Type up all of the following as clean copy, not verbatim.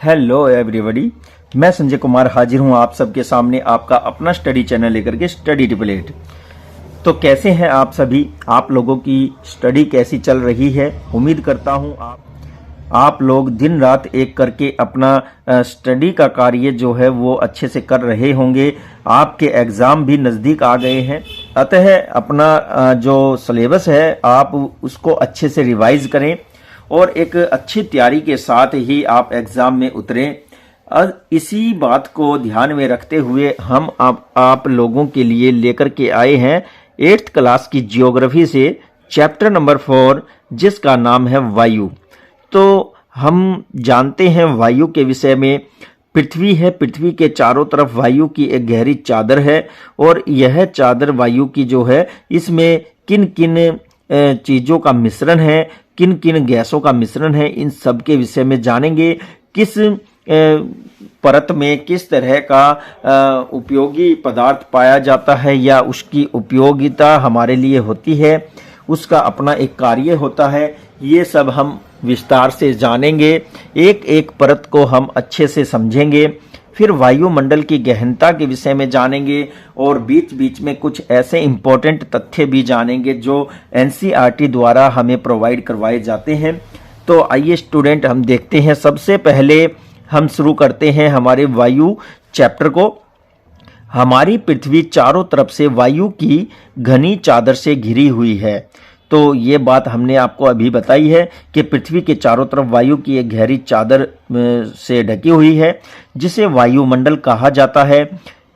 Hello everybody, मैं संजय कुमार हाजिर हूं आप सबके सामने आपका अपना स्टडी चैनल लेकर के स्टडी ट्रिपल 8। तो कैसे हैं आप सभी? आप लोगों की स्टडी कैसी चल रही है? उम्मीद करता हूं आप लोग दिन रात एक करके अपना स्टडी का कार्य जो है वो अच्छे से कर रहे होंगे। आपके एग्ज़ाम भी नज़दीक आ गए हैं, अतः अपना जो सिलेबस है आप उसको अच्छे से रिवाइज करें और एक अच्छी तैयारी के साथ ही आप एग्ज़ाम में उतरें। इसी बात को ध्यान में रखते हुए हम आप लोगों के लिए लेकर के आए हैं 8th क्लास की जियोग्राफी से चैप्टर नंबर 4, जिसका नाम है वायु। तो हम जानते हैं वायु के विषय में। पृथ्वी है, पृथ्वी के चारों तरफ वायु की एक गहरी चादर है और यह चादर वायु की जो है इसमें किन किन चीज़ों का मिश्रण है, किन किन गैसों का मिश्रण है, इन सब के विषय में जानेंगे। किस परत में किस तरह का उपयोगी पदार्थ पाया जाता है या उसकी उपयोगिता हमारे लिए होती है, उसका अपना एक कार्य होता है। ये सब हम विस्तार से जानेंगे, एक एक परत को हम अच्छे से समझेंगे। फिर वायुमंडल की गहनता के विषय में जानेंगे और बीच बीच में कुछ ऐसे इंपॉर्टेंट तथ्य भी जानेंगे जो एनसीईआरटी द्वारा हमें प्रोवाइड करवाए जाते हैं। तो आइए स्टूडेंट, हम देखते हैं। सबसे पहले हम शुरू करते हैं हमारे वायु चैप्टर को। हमारी पृथ्वी चारों तरफ से वायु की घनी चादर से घिरी हुई है। तो ये बात हमने आपको अभी बताई है कि पृथ्वी के चारों तरफ वायु की एक गहरी चादर से ढकी हुई है, जिसे वायुमंडल कहा जाता है।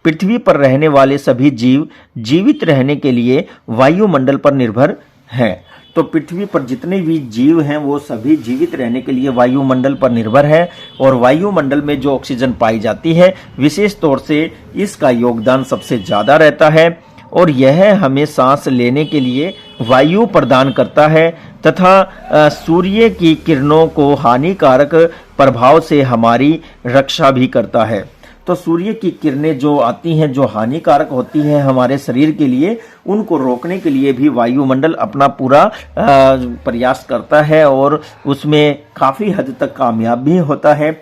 पृथ्वी पर रहने वाले सभी जीव जीवित रहने के लिए वायुमंडल पर निर्भर हैं। तो पृथ्वी पर जितने भी जीव हैं वो सभी जीवित रहने के लिए वायुमंडल पर निर्भर है और वायुमंडल में जो ऑक्सीजन पाई जाती है विशेष तौर से इसका योगदान सबसे ज़्यादा रहता है और यह हमें सांस लेने के लिए वायु प्रदान करता है तथा सूर्य की किरणों को हानिकारक प्रभाव से हमारी रक्षा भी करता है। तो सूर्य की किरणें जो आती हैं, जो हानिकारक होती हैं हमारे शरीर के लिए, उनको रोकने के लिए भी वायुमंडल अपना पूरा प्रयास करता है और उसमें काफ़ी हद तक कामयाब भी होता है।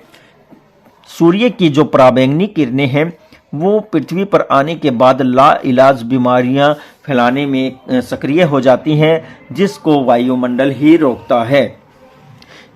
सूर्य की जो पराबैंगनी किरणें हैं वो पृथ्वी पर आने के बाद लाइलाज बीमारियां फैलाने में सक्रिय हो जाती हैं, जिसको वायुमंडल ही रोकता है।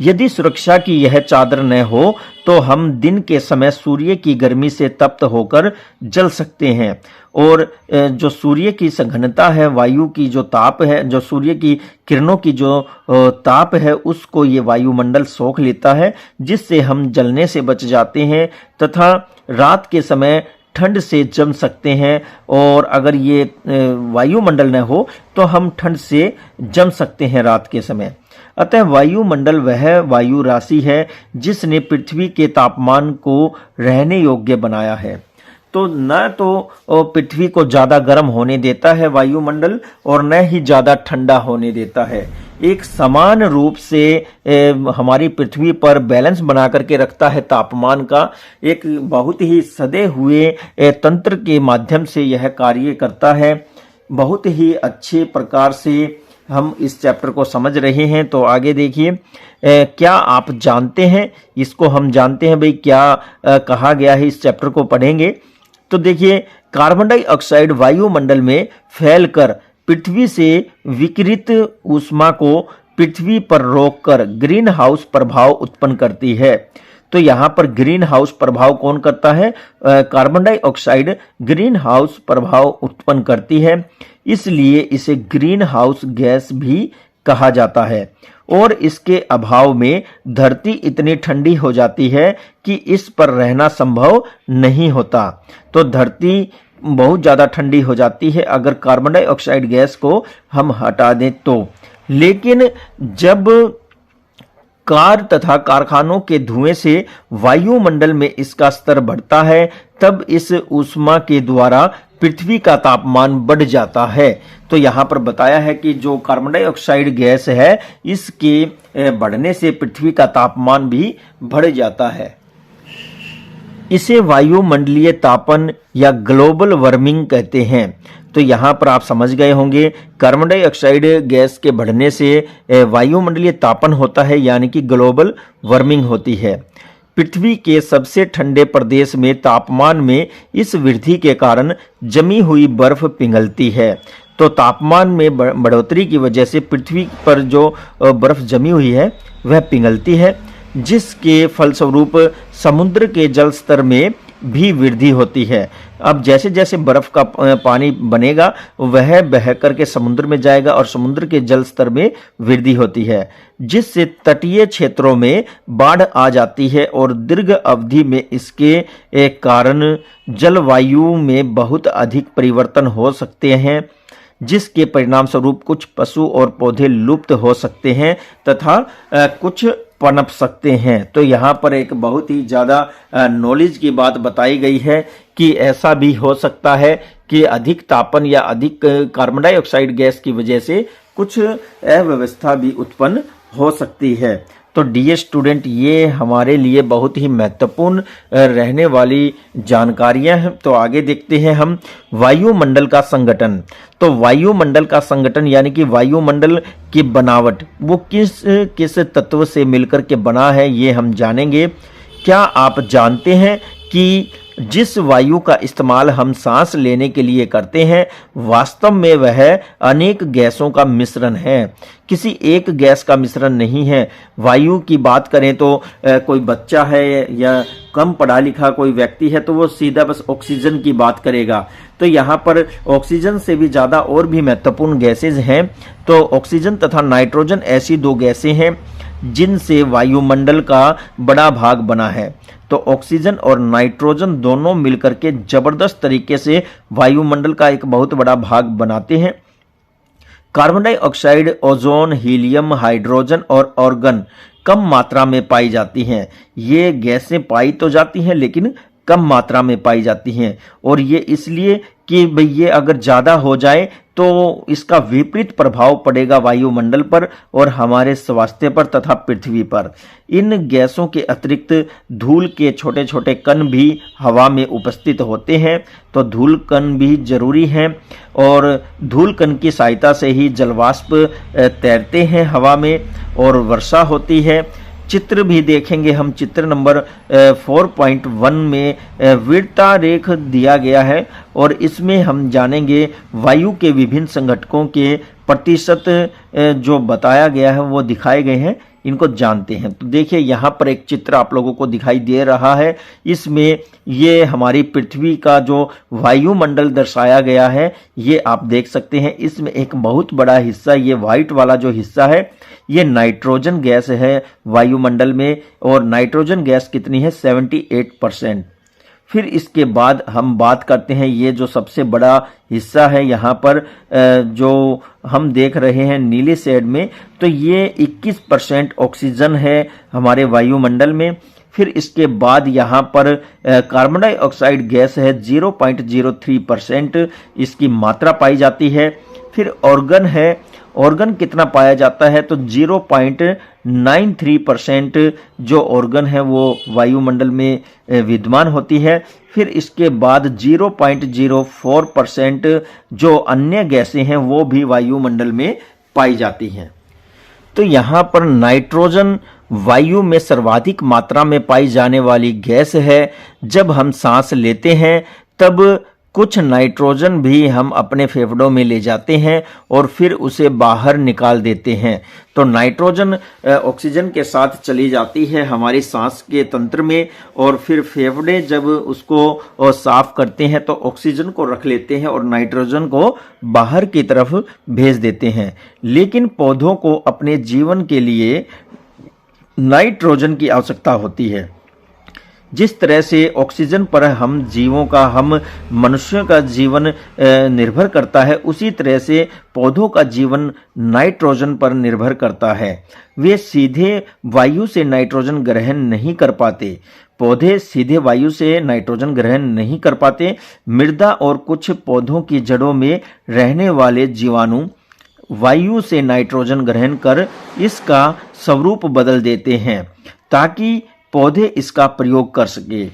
यदि सुरक्षा की यह चादर न हो तो हम दिन के समय सूर्य की गर्मी से तप्त होकर जल सकते हैं और जो सूर्य की सघनता है, वायु की जो ताप है, जो सूर्य की किरणों की जो ताप है, उसको ये वायुमंडल सोख लेता है, जिससे हम जलने से बच जाते हैं तथा रात के समय ठंड से जम सकते हैं। और अगर ये वायुमंडल न हो तो हम ठंड से जम सकते हैं रात के समय। अतः वायुमंडल वह वायु राशि है जिसने पृथ्वी के तापमान को रहने योग्य बनाया है। तो न तो पृथ्वी को ज़्यादा गर्म होने देता है वायुमंडल और न ही ज़्यादा ठंडा होने देता है। एक समान रूप से हमारी पृथ्वी पर बैलेंस बना करके रखता है तापमान का। एक बहुत ही सदे हुए तंत्र के माध्यम से यह कार्य करता है। बहुत ही अच्छे प्रकार से हम इस चैप्टर को समझ रहे हैं। तो आगे देखिए, क्या आप जानते हैं, इसको हम जानते हैं भाई क्या कहा गया है। इस चैप्टर को पढ़ेंगे तो देखिए, कार्बन डाइऑक्साइड वायुमंडल में फैलकर पृथ्वी से विकिरित ऊष्मा को पृथ्वी पर रोककर ग्रीन हाउस प्रभाव उत्पन्न करती है। तो यहाँ पर ग्रीन हाउस प्रभाव कौन करता है? कार्बन डाइऑक्साइड ग्रीन हाउस प्रभाव उत्पन्न करती है, इसलिए इसे ग्रीन हाउस गैस भी कहा जाता है। और इसके अभाव में धरती इतनी ठंडी हो जाती है कि इस पर रहना संभव नहीं होता। तो धरती बहुत ज़्यादा ठंडी हो जाती है अगर कार्बन डाइऑक्साइड गैस को हम हटा दें तो। लेकिन जब कार तथा कारखानों के धुएं से वायुमंडल में इसका स्तर बढ़ता है, तब इस ऊष्मा के द्वारा पृथ्वी का तापमान बढ़ जाता है। तो यहाँ पर बताया है कि जो कार्बन डाइऑक्साइड गैस है, इसके बढ़ने से पृथ्वी का तापमान भी बढ़ जाता है। इसे वायुमंडलीय तापन या ग्लोबल वार्मिंग कहते हैं। तो यहाँ पर आप समझ गए होंगे, कार्बन डाइऑक्साइड गैस के बढ़ने से वायुमंडलीय तापन होता है, यानी कि ग्लोबल वार्मिंग होती है। पृथ्वी के सबसे ठंडे प्रदेश में तापमान में इस वृद्धि के कारण जमी हुई बर्फ पिघलती है। तो तापमान में बढ़ोतरी की वजह से पृथ्वी पर जो बर्फ जमी हुई है वह पिघलती है, जिसके फलस्वरूप समुद्र के जल स्तर में भी वृद्धि होती है। अब जैसे जैसे बर्फ का पानी बनेगा वह बह करके समुद्र में जाएगा और समुद्र के जल स्तर में वृद्धि होती है, जिससे तटीय क्षेत्रों में बाढ़ आ जाती है और दीर्घ अवधि में इसके कारण जलवायु में बहुत अधिक परिवर्तन हो सकते हैं, जिसके परिणाम स्वरूप कुछ पशु और पौधे लुप्त हो सकते हैं तथा कुछ पनप सकते हैं। तो यहाँ पर एक बहुत ही ज़्यादा नॉलेज की बात बताई गई है कि ऐसा भी हो सकता है कि अधिक तापन या अधिक कार्बन डाइऑक्साइड गैस की वजह से कुछ अव्यवस्था भी उत्पन्न हो सकती है। तो डियर स्टूडेंट, ये हमारे लिए बहुत ही महत्वपूर्ण रहने वाली जानकारियां हैं। तो आगे देखते हैं हम वायुमंडल का संगठन। तो वायुमंडल का संगठन यानी कि वायुमंडल की बनावट वो किस किस तत्व से मिलकर के बना है ये हम जानेंगे। क्या आप जानते हैं कि जिस वायु का इस्तेमाल हम सांस लेने के लिए करते हैं वास्तव में वह अनेक गैसों का मिश्रण है, किसी एक गैस का मिश्रण नहीं है। वायु की बात करें तो कोई बच्चा है या कम पढ़ा लिखा कोई व्यक्ति है तो वो सीधा बस ऑक्सीजन की बात करेगा। तो यहाँ पर ऑक्सीजन से भी ज़्यादा और भी महत्वपूर्ण गैसेज हैं। तो ऑक्सीजन तथा नाइट्रोजन ऐसी दो गैसें हैं जिनसे वायुमंडल का बड़ा भाग बना है। तो ऑक्सीजन और नाइट्रोजन दोनों मिलकर के जबरदस्त तरीके से वायुमंडल का एक बहुत बड़ा भाग बनाते हैं। Carbon dioxide, ozone, helium, hydrogen और ऑर्गन कम मात्रा में पाई जाती हैं। ये गैसें पाई तो जाती हैं लेकिन कम मात्रा में पाई जाती हैं, और ये इसलिए कि भाई ये अगर ज़्यादा हो जाए तो इसका विपरीत प्रभाव पड़ेगा वायुमंडल पर और हमारे स्वास्थ्य पर तथा पृथ्वी पर। इन गैसों के अतिरिक्त धूल के छोटे छोटे कण भी हवा में उपस्थित होते हैं। तो धूल कण भी जरूरी हैं और धूल कण की सहायता से ही जलवाष्प तैरते हैं हवा में और वर्षा होती है। चित्र भी देखेंगे हम, चित्र नंबर 4.1 में विड्ता रेख दिया गया है और इसमें हम जानेंगे वायु के विभिन्न संघटकों के प्रतिशत जो बताया गया है वो दिखाए गए हैं, इनको जानते हैं। तो देखिए यहाँ पर एक चित्र आप लोगों को दिखाई दे रहा है, इसमें ये हमारी पृथ्वी का जो वायुमंडल दर्शाया गया है ये आप देख सकते हैं। इसमें एक बहुत बड़ा हिस्सा, ये व्हाइट वाला जो हिस्सा है ये नाइट्रोजन गैस है वायुमंडल में, और नाइट्रोजन गैस कितनी है 78%। फिर इसके बाद हम बात करते हैं ये जो सबसे बड़ा हिस्सा है यहाँ पर जो हम देख रहे हैं नीले शेड में, तो ये 21% ऑक्सीजन है हमारे वायुमंडल में। फिर इसके बाद यहाँ पर कार्बन डाइऑक्साइड गैस है 0.03% इसकी मात्रा पाई जाती है। फिर ऑर्गन है, ऑर्गन कितना पाया जाता है तो 0.93% जो ऑर्गन है वो वायुमंडल में विद्यमान होती है। फिर इसके बाद 0.04% जो अन्य गैसें हैं वो भी वायुमंडल में पाई जाती हैं। तो यहाँ पर नाइट्रोजन वायु में सर्वाधिक मात्रा में पाई जाने वाली गैस है। जब हम सांस लेते हैं तब कुछ नाइट्रोजन भी हम अपने फेफड़ों में ले जाते हैं और फिर उसे बाहर निकाल देते हैं। तो नाइट्रोजन ऑक्सीजन के साथ चली जाती है हमारी सांस के तंत्र में और फिर फेफड़े जब उसको साफ करते हैं तो ऑक्सीजन को रख लेते हैं और नाइट्रोजन को बाहर की तरफ भेज देते हैं। लेकिन पौधों को अपने जीवन के लिए नाइट्रोजन की आवश्यकता होती है। जिस तरह से ऑक्सीजन पर हम जीवों का, हम मनुष्यों का जीवन निर्भर करता है, उसी तरह से पौधों का जीवन नाइट्रोजन पर निर्भर करता है। वे सीधे वायु से नाइट्रोजन ग्रहण नहीं कर पाते। पौधे सीधे वायु से नाइट्रोजन ग्रहण नहीं कर पाते। मृदा और कुछ पौधों की जड़ों में रहने वाले जीवाणु वायु से नाइट्रोजन ग्रहण कर इसका स्वरूप बदल देते हैं ताकि पौधे इसका प्रयोग कर सके।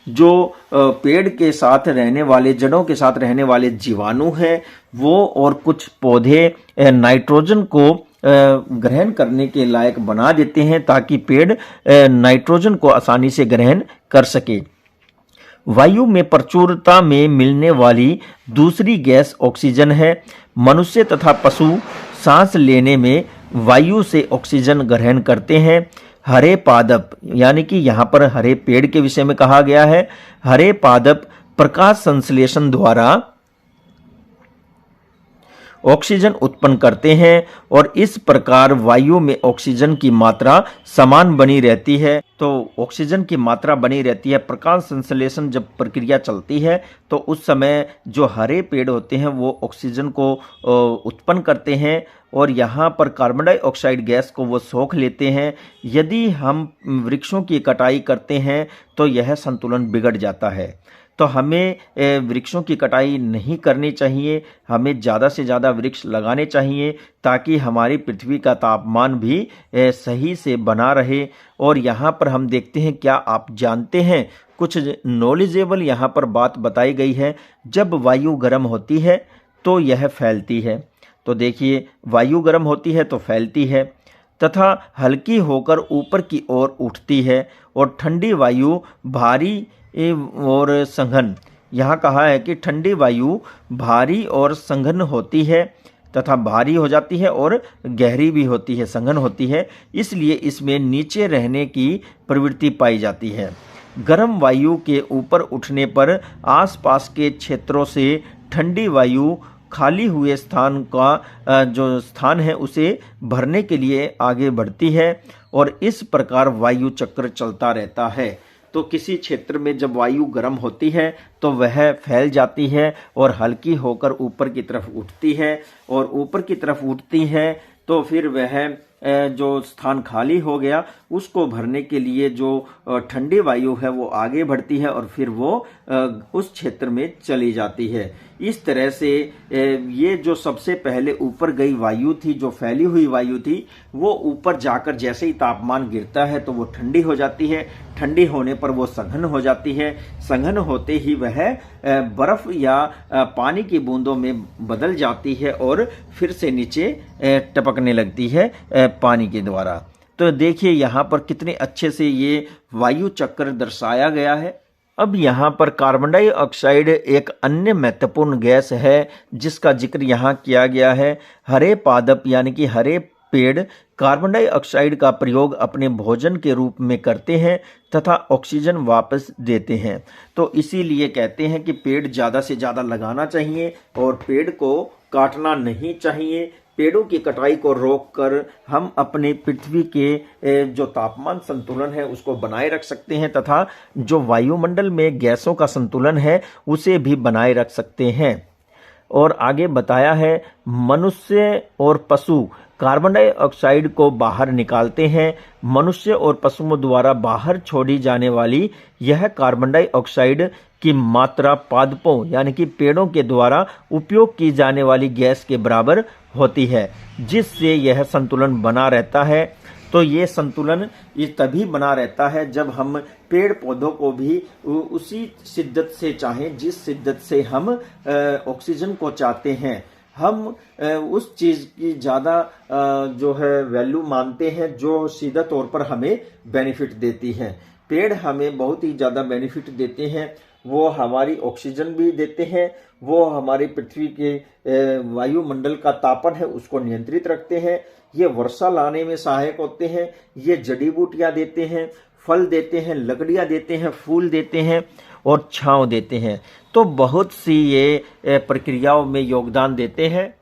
जो पेड़ के साथ रहने वाले, जड़ों के साथ रहने वाले जीवाणु हैं वो और कुछ पौधे नाइट्रोजन को ग्रहण करने के लायक बना देते हैं ताकि पेड़ नाइट्रोजन को आसानी से ग्रहण कर सके। वायु में प्रचुरता में मिलने वाली दूसरी गैस ऑक्सीजन है। मनुष्य तथा पशु सांस लेने में वायु से ऑक्सीजन ग्रहण करते हैं। हरे पादप, यानी कि यहाँ पर हरे पेड़ के विषय में कहा गया है। हरे पादप प्रकाश संश्लेषण द्वारा ऑक्सीजन उत्पन्न करते हैं और इस प्रकार वायु में ऑक्सीजन की मात्रा समान बनी रहती है। तो ऑक्सीजन की मात्रा बनी रहती है। प्रकाश संश्लेषण जब प्रक्रिया चलती है तो उस समय जो हरे पेड़ होते हैं वो ऑक्सीजन को उत्पन्न करते हैं और यहाँ पर कार्बन डाइऑक्साइड गैस को वो सोख लेते हैं। यदि हम वृक्षों की कटाई करते हैं तो यह संतुलन बिगड़ जाता है। तो हमें वृक्षों की कटाई नहीं करनी चाहिए। हमें ज़्यादा से ज़्यादा वृक्ष लगाने चाहिए ताकि हमारी पृथ्वी का तापमान भी सही से बना रहे। और यहाँ पर हम देखते हैं, क्या आप जानते हैं, कुछ नॉलेजेबल यहाँ पर बात बताई गई है। जब वायु गर्म होती है तो यह फैलती है। तो देखिए, वायु गर्म होती है तो फैलती है तथा हल्की होकर ऊपर की ओर उठती है और ठंडी वायु भारी और सघन, यहाँ कहा है कि ठंडी वायु भारी और सघन होती है तथा भारी हो जाती है और गहरी भी होती है, सघन होती है। इसलिए इसमें नीचे रहने की प्रवृत्ति पाई जाती है। गर्म वायु के ऊपर उठने पर आसपास के क्षेत्रों से ठंडी वायु खाली हुए स्थान का जो स्थान है उसे भरने के लिए आगे बढ़ती है और इस प्रकार वायु चक्र चलता रहता है। तो किसी क्षेत्र में जब वायु गर्म होती है तो वह फैल जाती है और हल्की होकर ऊपर की तरफ उठती है और ऊपर की तरफ उठती है तो फिर वह जो स्थान खाली हो गया उसको भरने के लिए जो ठंडी वायु है वो आगे बढ़ती है और फिर वो उस क्षेत्र में चली जाती है। इस तरह से ये जो सबसे पहले ऊपर गई वायु थी, जो फैली हुई वायु थी, वो ऊपर जाकर जैसे ही तापमान गिरता है तो वो ठंडी हो जाती है। ठंडी होने पर वो सघन हो जाती है। सघन होते ही वह बर्फ या पानी की बूंदों में बदल जाती है और फिर से नीचे टपकने लगती है पानी के द्वारा। तो देखिए यहाँ पर कितने अच्छे से ये वायु चक्र दर्शाया गया है। अब यहाँ पर कार्बन डाइऑक्साइड एक अन्य महत्वपूर्ण गैस है जिसका जिक्र यहाँ किया गया है। हरे पादप यानी कि हरे पेड़ कार्बन डाइऑक्साइड का प्रयोग अपने भोजन के रूप में करते हैं तथा ऑक्सीजन वापस देते हैं। तो इसीलिए कहते हैं कि पेड़ ज़्यादा से ज़्यादा लगाना चाहिए और पेड़ को काटना नहीं चाहिए। पेड़ों की कटाई को रोककर हम अपने पृथ्वी के जो तापमान संतुलन है उसको बनाए रख सकते हैं तथा जो वायुमंडल में गैसों का संतुलन है उसे भी बनाए रख सकते हैं। और आगे बताया है, मनुष्य और पशु कार्बन डाइऑक्साइड को बाहर निकालते हैं। मनुष्य और पशुओं द्वारा बाहर छोड़ी जाने वाली यह कार्बन डाइऑक्साइड की मात्रा पादपों यानी कि पेड़ों के द्वारा उपयोग की जाने वाली गैस के बराबर होती है, जिससे यह संतुलन बना रहता है। तो ये संतुलन ये तभी बना रहता है जब हम पेड़ पौधों को भी उसी शिद्दत से चाहें जिस शिद्दत से हम ऑक्सीजन को चाहते हैं। हम उस चीज़ की ज़्यादा जो है वैल्यू मानते हैं जो सीधा तौर पर हमें बेनिफिट देती है। पेड़ हमें बहुत ही ज़्यादा बेनिफिट देते हैं। वो हमारी ऑक्सीजन भी देते हैं, वो हमारी पृथ्वी के वायुमंडल का तापन है उसको नियंत्रित रखते हैं। ये वर्षा लाने में सहायक होते हैं। ये जड़ी बूटियाँ देते हैं, फल देते हैं, लकड़ियाँ देते हैं, फूल देते हैं और छांव देते हैं। तो बहुत सी ये प्रक्रियाओं में योगदान देते हैं।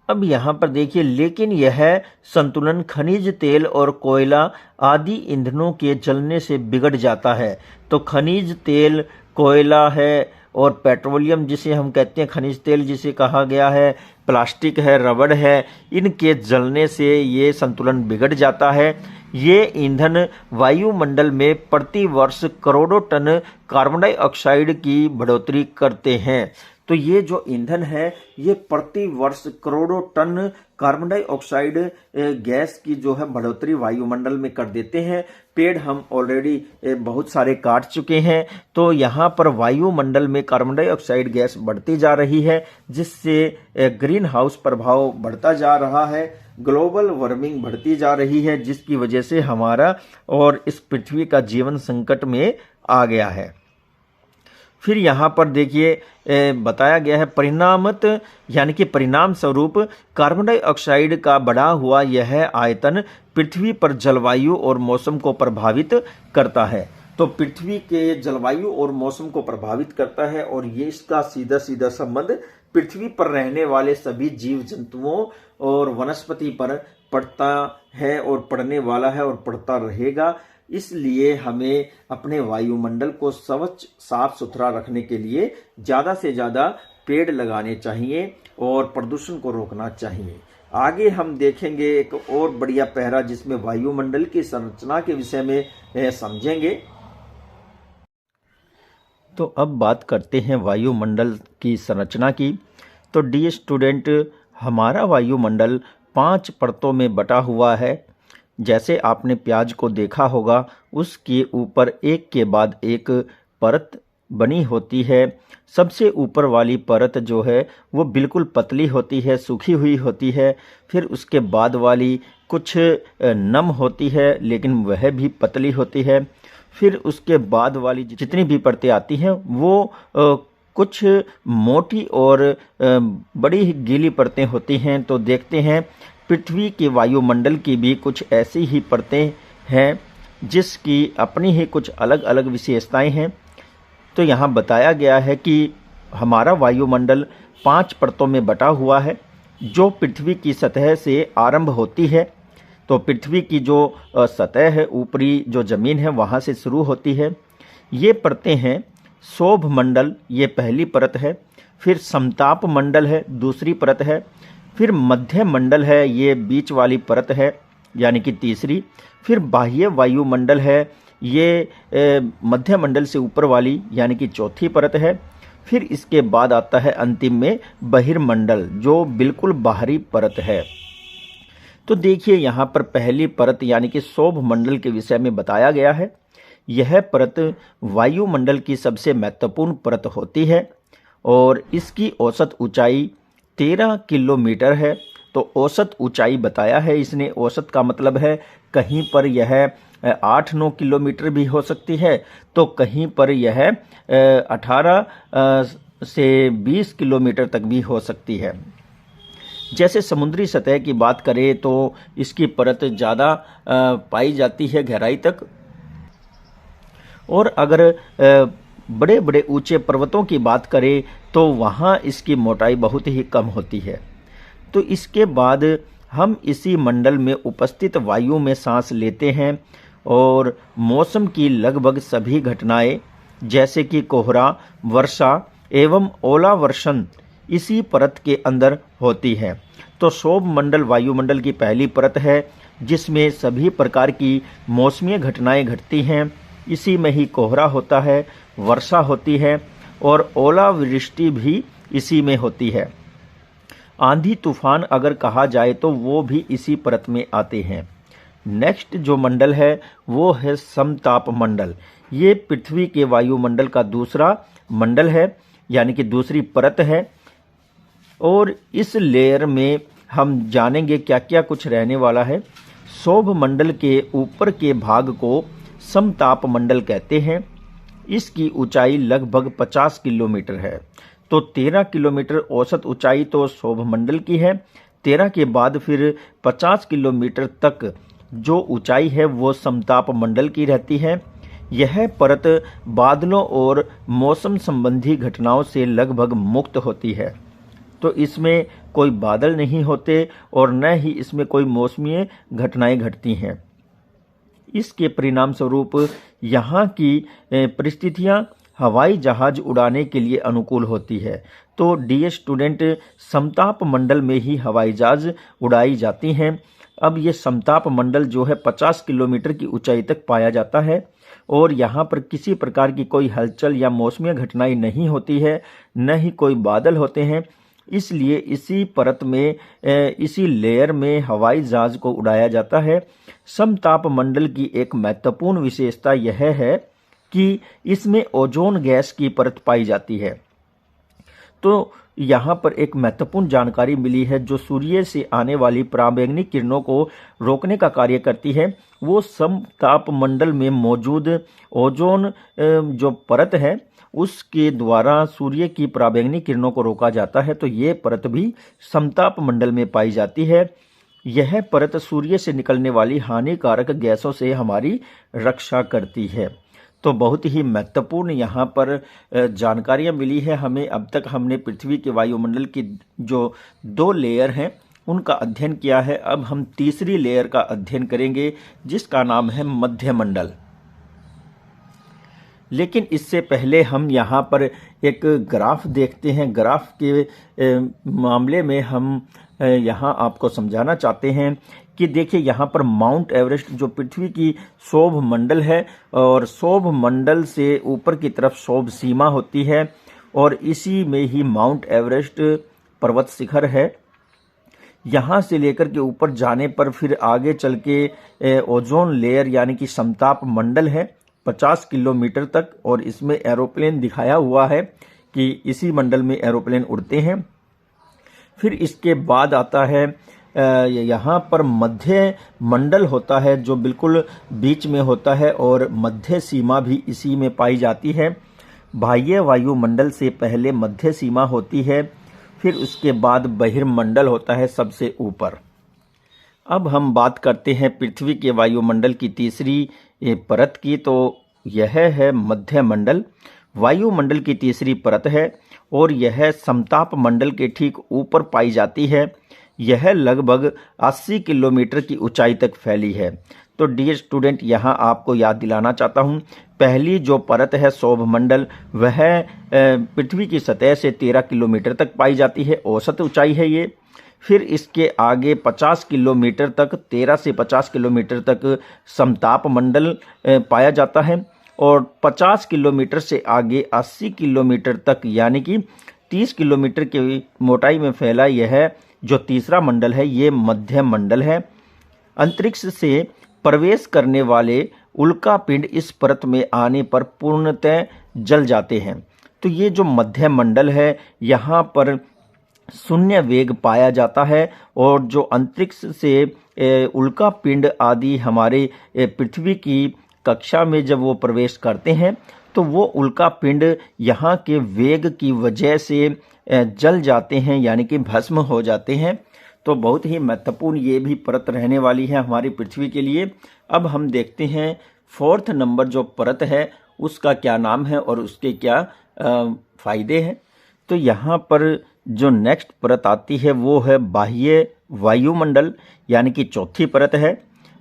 अब यहाँ पर देखिए, लेकिन यह संतुलन खनिज तेल और कोयला आदि ईंधनों के जलने से बिगड़ जाता है। तो खनिज तेल, कोयला है और पेट्रोलियम जिसे हम कहते हैं, खनिज तेल जिसे कहा गया है, प्लास्टिक है, रबड़ है, इनके जलने से ये संतुलन बिगड़ जाता है। ये ईंधन वायुमंडल में प्रति वर्ष करोड़ों टन कार्बन डाइऑक्साइड की बढ़ोतरी करते हैं। तो ये जो ईंधन है ये प्रति वर्ष करोड़ों टन कार्बन डाइऑक्साइड गैस की जो है बढ़ोतरी वायुमंडल में कर देते हैं। पेड़ हम ऑलरेडी बहुत सारे काट चुके हैं, तो यहाँ पर वायुमंडल में कार्बन डाइऑक्साइड गैस बढ़ती जा रही है, जिससे ग्रीन हाउस प्रभाव बढ़ता जा रहा है, ग्लोबल वार्मिंग बढ़ती जा रही है, जिसकी वजह से हमारा और इस पृथ्वी का जीवन संकट में आ गया है। फिर यहाँ पर देखिए बताया गया है परिणामत यानी कि परिणाम स्वरूप कार्बन डाइऑक्साइड का बढ़ा हुआ यह आयतन पृथ्वी पर जलवायु और मौसम को प्रभावित करता है। तो पृथ्वी के जलवायु और मौसम को प्रभावित करता है और ये इसका सीधा सीधा संबंध पृथ्वी पर रहने वाले सभी जीव जंतुओं और वनस्पति पर पड़ता है और पड़ने वाला है और पड़ता रहेगा। इसलिए हमें अपने वायुमंडल को स्वच्छ साफ सुथरा रखने के लिए ज़्यादा से ज़्यादा पेड़ लगाने चाहिए और प्रदूषण को रोकना चाहिए। आगे हम देखेंगे एक और बढ़िया पहरा जिसमें वायुमंडल की संरचना के विषय में समझेंगे। तो अब बात करते हैं वायुमंडल की संरचना की। तो डियर स्टूडेंट, हमारा वायुमंडल 5 परतों में बटा हुआ है। जैसे आपने प्याज को देखा होगा, उसके ऊपर एक के बाद एक परत बनी होती है। सबसे ऊपर वाली परत जो है वो बिल्कुल पतली होती है, सूखी हुई होती है। फिर उसके बाद वाली कुछ नम होती है लेकिन वह भी पतली होती है। फिर उसके बाद वाली जितनी भी परतें आती हैं वो कुछ मोटी और बड़ी गीली परतें होती हैं। तो देखते हैं पृथ्वी के वायुमंडल की भी कुछ ऐसी ही परतें हैं जिसकी अपनी ही कुछ अलग अलग विशेषताएं हैं। तो यहाँ बताया गया है कि हमारा वायुमंडल 5 परतों में बटा हुआ है, जो पृथ्वी की सतह से आरंभ होती है। तो पृथ्वी की जो सतह है, ऊपरी जो जमीन है, वहाँ से शुरू होती है। ये परतें हैं शोभ मंडल, ये पहली परत है। फिर समताप मंडल है, दूसरी परत है। फिर मध्य मंडल है, ये बीच वाली परत है यानी कि तीसरी। फिर बाह्य वायुमंडल है, ये मध्य मंडल से ऊपर वाली यानी कि चौथी परत है। फिर इसके बाद आता है अंतिम में बहिर्मंडल, जो बिल्कुल बाहरी परत है। तो देखिए यहाँ पर पहली परत यानी कि शोभ मंडल के विषय में बताया गया है। यह परत वायुमंडल की सबसे महत्वपूर्ण परत होती है और इसकी औसत ऊंचाई 13 किलोमीटर है। तो औसत ऊंचाई बताया है इसने। औसत का मतलब है कहीं पर यह 8-9 किलोमीटर भी हो सकती है, तो कहीं पर यह 18 से 20 किलोमीटर तक भी हो सकती है। जैसे समुद्री सतह की बात करें तो इसकी परत ज़्यादा पाई जाती है गहराई तक, और अगर बड़े बड़े ऊंचे पर्वतों की बात करें तो वहाँ इसकी मोटाई बहुत ही कम होती है। तो इसके बाद हम इसी मंडल में उपस्थित वायु में सांस लेते हैं और मौसम की लगभग सभी घटनाएं जैसे कि कोहरा, वर्षा एवं ओलावर्षण इसी परत के अंदर होती है। तो शोभ मंडल वायुमंडल की पहली परत है जिसमें सभी प्रकार की मौसमी घटनाएं घटती हैं। इसी में ही कोहरा होता है, वर्षा होती है और ओलावृष्टि भी इसी में होती है। आंधी तूफान अगर कहा जाए तो वो भी इसी परत में आते हैं। नेक्स्ट जो मंडल है वो है समताप मंडल। ये पृथ्वी के वायुमंडल का दूसरा मंडल है यानी कि दूसरी परत है, और इस लेयर में हम जानेंगे क्या क्या कुछ रहने वाला है। शोभ मंडल के ऊपर के भाग को समताप मंडल कहते हैं। इसकी ऊंचाई लगभग 50 किलोमीटर है। तो 13 किलोमीटर औसत ऊंचाई तो शोभ मंडल की है। 13 के बाद फिर 50 किलोमीटर तक जो ऊंचाई है वो समताप मंडल की रहती है। यह परत बादलों और मौसम संबंधी घटनाओं से लगभग मुक्त होती है। तो इसमें कोई बादल नहीं होते और न ही इसमें कोई मौसमी घटनाएं घटती हैं। इसके परिणाम स्वरूप यहाँ की परिस्थितियाँ हवाई जहाज उड़ाने के लिए अनुकूल होती है। तो डियर स्टूडेंट, समताप मंडल में ही हवाई जहाज उड़ाई जाती हैं। अब ये समताप मंडल जो है 50 किलोमीटर की ऊंचाई तक पाया जाता है और यहाँ पर किसी प्रकार की कोई हलचल या मौसमी घटनाएं नहीं होती है, न ही कोई बादल होते हैं। इसलिए इसी परत में इसी लेयर में हवाई जहाज को उड़ाया जाता है। समताप मंडल की एक महत्वपूर्ण विशेषता यह है कि इसमें ओजोन गैस की परत पाई जाती है। तो यहाँ पर एक महत्वपूर्ण जानकारी मिली है जो सूर्य से आने वाली पराबैंगनी किरणों को रोकने का कार्य करती है। वो समताप मंडल में मौजूद ओजोन जो परत है उसके द्वारा सूर्य की पराबैंगनी किरणों को रोका जाता है। तो ये परत भी समताप मंडल में पाई जाती है। यह परत सूर्य से निकलने वाली हानिकारक गैसों से हमारी रक्षा करती है। तो बहुत ही महत्वपूर्ण यहाँ पर जानकारियाँ मिली है हमें। अब तक हमने पृथ्वी के वायुमंडल की जो 2 लेयर हैं उनका अध्ययन किया है। अब हम तीसरी लेयर का अध्ययन करेंगे जिसका नाम है मध्यमंडल। लेकिन इससे पहले हम यहाँ पर एक ग्राफ देखते हैं। ग्राफ के मामले में हम यहाँ आपको समझाना चाहते हैं कि देखिए यहाँ पर माउंट एवरेस्ट जो पृथ्वी की शोभ मंडल है और शोभ मंडल से ऊपर की तरफ शोभ सीमा होती है और इसी में ही माउंट एवरेस्ट पर्वत शिखर है। यहाँ से लेकर के ऊपर जाने पर फिर आगे चल के ओजोन लेयर यानी कि समताप मंडल है 50 किलोमीटर तक, और इसमें एरोप्लेन दिखाया हुआ है कि इसी मंडल में एरोप्लेन उड़ते हैं। फिर इसके बाद आता है यहाँ पर मध्य मंडल होता है जो बिल्कुल बीच में होता है और मध्य सीमा भी इसी में पाई जाती है। बाह्य वायुमंडल से पहले मध्य सीमा होती है, फिर उसके बाद बहिर्मंडल होता है सबसे ऊपर। अब हम बात करते हैं पृथ्वी के वायुमंडल की तीसरी परत की, तो यह है मध्य मंडल। वायुमंडल की तीसरी परत है और यह समताप मंडल के ठीक ऊपर पाई जाती है। यह लगभग 80 किलोमीटर की ऊंचाई तक फैली है। तो डियर स्टूडेंट, यहाँ आपको याद दिलाना चाहता हूँ, पहली जो परत है शोभ मंडल वह पृथ्वी की सतह से 13 किलोमीटर तक पाई जाती है, औसत ऊंचाई है ये। फिर इसके आगे 50 किलोमीटर तक 13 से 50 किलोमीटर तक समताप मंडल पाया जाता है और 50 किलोमीटर से आगे 80 किलोमीटर तक यानी कि 30 किलोमीटर की मोटाई में फैला यह जो तीसरा मंडल है ये मध्य मंडल है। अंतरिक्ष से प्रवेश करने वाले उल्का पिंड इस परत में आने पर पूर्णतः जल जाते हैं। तो ये जो मध्य मंडल है यहाँ पर शून्य वेग पाया जाता है और जो अंतरिक्ष से उल्का पिंड आदि हमारे पृथ्वी की कक्षा में जब वो प्रवेश करते हैं तो वो उल्का पिंड यहाँ के वेग की वजह से जल जाते हैं यानी कि भस्म हो जाते हैं। तो बहुत ही महत्वपूर्ण ये भी परत रहने वाली है हमारी पृथ्वी के लिए। अब हम देखते हैं 4th नंबर जो परत है उसका क्या नाम है और उसके क्या फायदे हैं। तो यहाँ पर जो नेक्स्ट परत आती है वो है बाह्य वायुमंडल यानी कि चौथी परत है।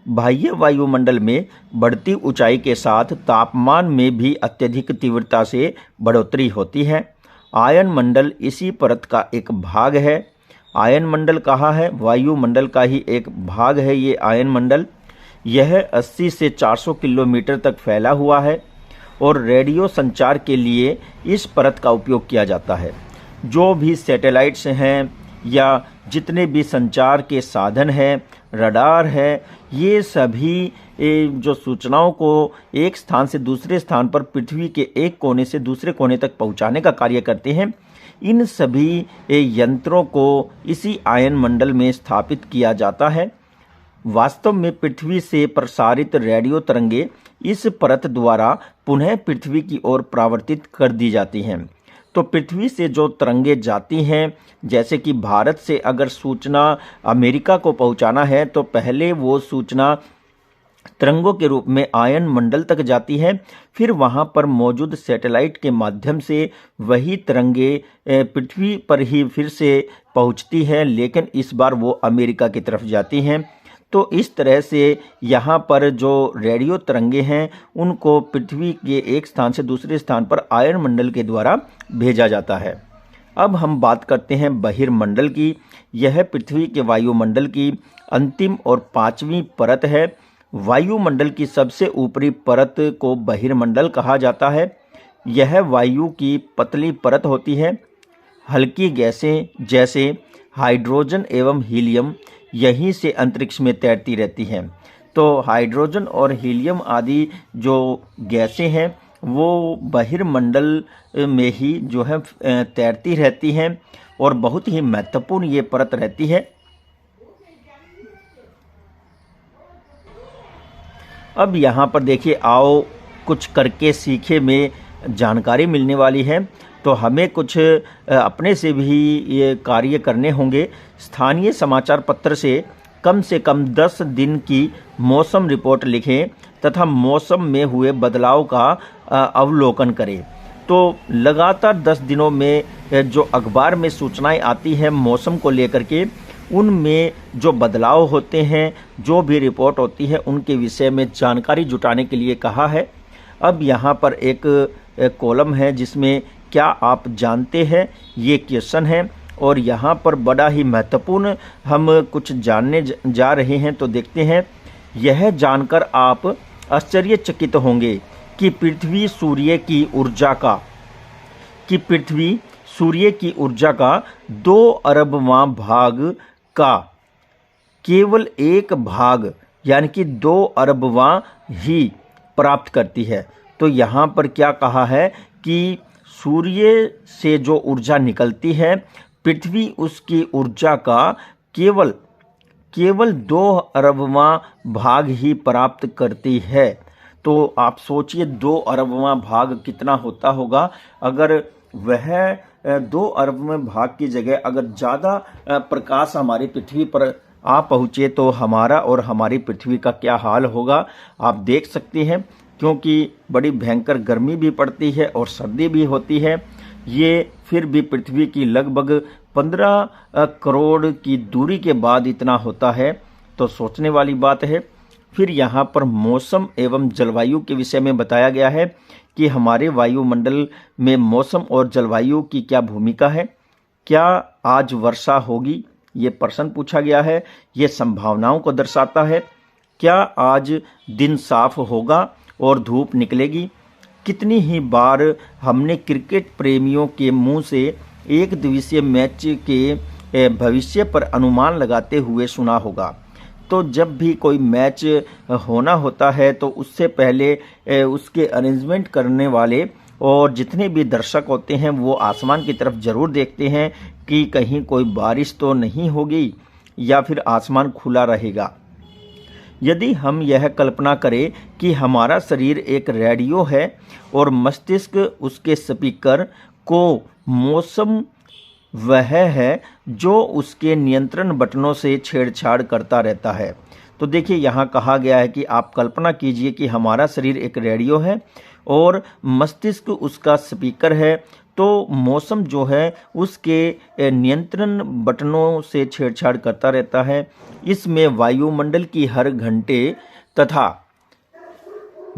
बाह्य वायुमंडल में बढ़ती ऊंचाई के साथ तापमान में भी अत्यधिक तीव्रता से बढ़ोतरी होती है। आयन मंडल इसी परत का एक भाग है। आयन मंडल कहाँ है? वायुमंडल का ही एक भाग है ये आयन मंडल। यह 80 से 400 किलोमीटर तक फैला हुआ है और रेडियो संचार के लिए इस परत का उपयोग किया जाता है। जो भी सैटेलाइट्स हैं या जितने भी संचार के साधन हैं, रडार है, ये सभी जो सूचनाओं को एक स्थान से दूसरे स्थान पर पृथ्वी के एक कोने से दूसरे कोने तक पहुंचाने का कार्य करते हैं। इन सभी यंत्रों को इसी आयन मंडल में स्थापित किया जाता है। वास्तव में पृथ्वी से प्रसारित रेडियो तरंगे इस परत द्वारा पुनः पृथ्वी की ओर परावर्तित कर दी जाती हैं। तो पृथ्वी से जो तरंगे जाती हैं, जैसे कि भारत से अगर सूचना अमेरिका को पहुंचाना है तो पहले वो सूचना तरंगों के रूप में आयन मंडल तक जाती है, फिर वहां पर मौजूद सैटेलाइट के माध्यम से वही तरंगे पृथ्वी पर ही फिर से पहुंचती है, लेकिन इस बार वो अमेरिका की तरफ जाती हैं। तो इस तरह से यहाँ पर जो रेडियो तरंगे हैं उनको पृथ्वी के एक स्थान से दूसरे स्थान पर आयन मंडल के द्वारा भेजा जाता है। अब हम बात करते हैं बहिर्मंडल की। यह पृथ्वी के वायुमंडल की अंतिम और 5वीं परत है। वायुमंडल की सबसे ऊपरी परत को बहिर्मंडल कहा जाता है। यह वायु की पतली परत होती है। हल्की गैसें जैसे हाइड्रोजन एवं हीलियम यहीं से अंतरिक्ष में तैरती रहती हैं। तो हाइड्रोजन और हीलियम आदि जो गैसें हैं वो बहिर्मंडल में ही जो है तैरती रहती हैं और बहुत ही महत्वपूर्ण ये परत रहती है। अब यहाँ पर देखिए, आओ कुछ करके सीखे में जानकारी मिलने वाली है। तो हमें कुछ अपने से भी ये कार्य करने होंगे। स्थानीय समाचार पत्र से कम 10 दिन की मौसम रिपोर्ट लिखें तथा मौसम में हुए बदलाव का अवलोकन करें। तो लगातार 10 दिनों में जो अखबार में सूचनाएं आती हैं मौसम को लेकर के, उनमें जो बदलाव होते हैं, जो भी रिपोर्ट होती है, उनके विषय में जानकारी जुटाने के लिए कहा है। अब यहाँ पर एक कॉलम है जिसमें क्या आप जानते हैं, ये क्वेश्चन है और यहाँ पर बड़ा ही महत्वपूर्ण हम कुछ जानने जा रहे हैं। तो देखते हैं। यह जानकर आप आश्चर्यचकित होंगे कि पृथ्वी सूर्य की ऊर्जा का 2 अरबवां भाग का केवल एक भाग यानी कि 2 अरबवां ही प्राप्त करती है। तो यहाँ पर क्या कहा है कि सूर्य से जो ऊर्जा निकलती है, पृथ्वी उसकी ऊर्जा का केवल 2 अरबवां भाग ही प्राप्त करती है। तो आप सोचिए 2 अरबवां भाग कितना होता होगा। अगर वह 2 अरबवें भाग की जगह अगर ज़्यादा प्रकाश हमारी पृथ्वी पर आ पहुँचे तो हमारा और हमारी पृथ्वी का क्या हाल होगा आप देख सकते हैं। क्योंकि बड़ी भयंकर गर्मी भी पड़ती है और सर्दी भी होती है। ये फिर भी पृथ्वी की लगभग 15 करोड़ की दूरी के बाद इतना होता है, तो सोचने वाली बात है। फिर यहाँ पर मौसम एवं जलवायु के विषय में बताया गया है कि हमारे वायुमंडल में मौसम और जलवायु की क्या भूमिका है। क्या आज वर्षा होगी, ये प्रश्न पूछा गया है। ये संभावनाओं को दर्शाता है। क्या आज दिन साफ होगा और धूप निकलेगी। कितनी ही बार हमने क्रिकेट प्रेमियों के मुंह से एक दिवसीय मैच के भविष्य पर अनुमान लगाते हुए सुना होगा। तो जब भी कोई मैच होना होता है तो उससे पहले उसके अरेंजमेंट करने वाले और जितने भी दर्शक होते हैं वो आसमान की तरफ जरूर देखते हैं कि कहीं कोई बारिश तो नहीं होगी या फिर आसमान खुला रहेगा। यदि हम यह कल्पना करें कि हमारा शरीर एक रेडियो है और मस्तिष्क उसके स्पीकर को मौसम वह है जो उसके नियंत्रण बटनों से छेड़छाड़ करता रहता है। तो देखिए यहाँ कहा गया है कि आप कल्पना कीजिए कि हमारा शरीर एक रेडियो है और मस्तिष्क उसका स्पीकर है। तो मौसम जो है उसके नियंत्रण बटनों से छेड़छाड़ करता रहता है। इसमें वायुमंडल की हर घंटे तथा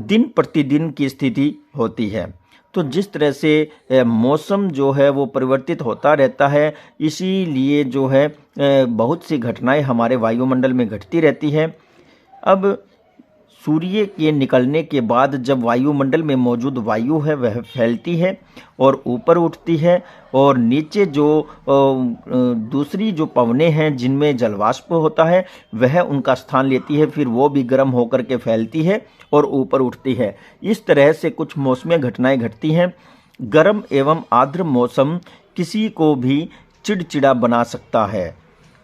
दिन प्रतिदिन की स्थिति होती है। तो जिस तरह से मौसम जो है वो परिवर्तित होता रहता है, इसीलिए जो है बहुत सी घटनाएं हमारे वायुमंडल में घटती रहती हैं। अब सूर्य के निकलने के बाद जब वायुमंडल में मौजूद वायु है वह फैलती है और ऊपर उठती है और नीचे जो दूसरी जो पवनें हैं जिनमें जलवाष्प होता है वह उनका स्थान लेती है। फिर वो भी गर्म होकर के फैलती है और ऊपर उठती है। इस तरह से कुछ मौसमी घटनाएं घटती हैं। गर्म एवं आर्द्र मौसम किसी को भी चिड़चिड़ा बना सकता है।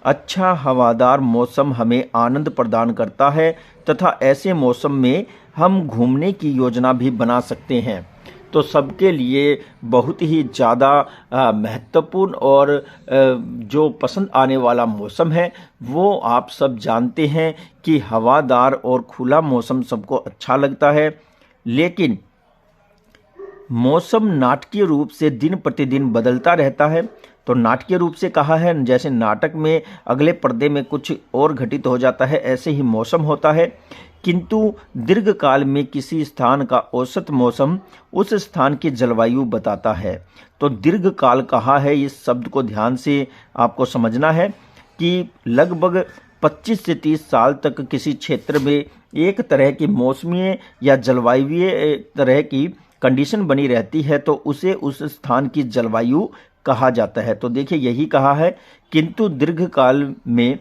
अच्छा हवादार मौसम हमें आनंद प्रदान करता है तथा ऐसे मौसम में हम घूमने की योजना भी बना सकते हैं। तो सबके लिए बहुत ही ज़्यादा महत्वपूर्ण और जो पसंद आने वाला मौसम है वो आप सब जानते हैं कि हवादार और खुला मौसम सबको अच्छा लगता है। लेकिन मौसम नाटकीय रूप से दिन प्रतिदिन बदलता रहता है। तो नाटकीय रूप से कहा है जैसे नाटक में अगले पर्दे में कुछ और घटित हो जाता है, ऐसे ही मौसम होता है। किंतु दीर्घकाल में किसी स्थान का औसत मौसम उस स्थान की जलवायु बताता है। तो दीर्घकाल कहा है, इस शब्द को ध्यान से आपको समझना है कि लगभग 25 से 30 साल तक किसी क्षेत्र में एक तरह की मौसमी या जलवायुवीय तरह की कंडीशन बनी रहती है तो उसे उस स्थान की जलवायु कहा जाता है। तो देखिए यही कहा है, किंतु दीर्घकाल में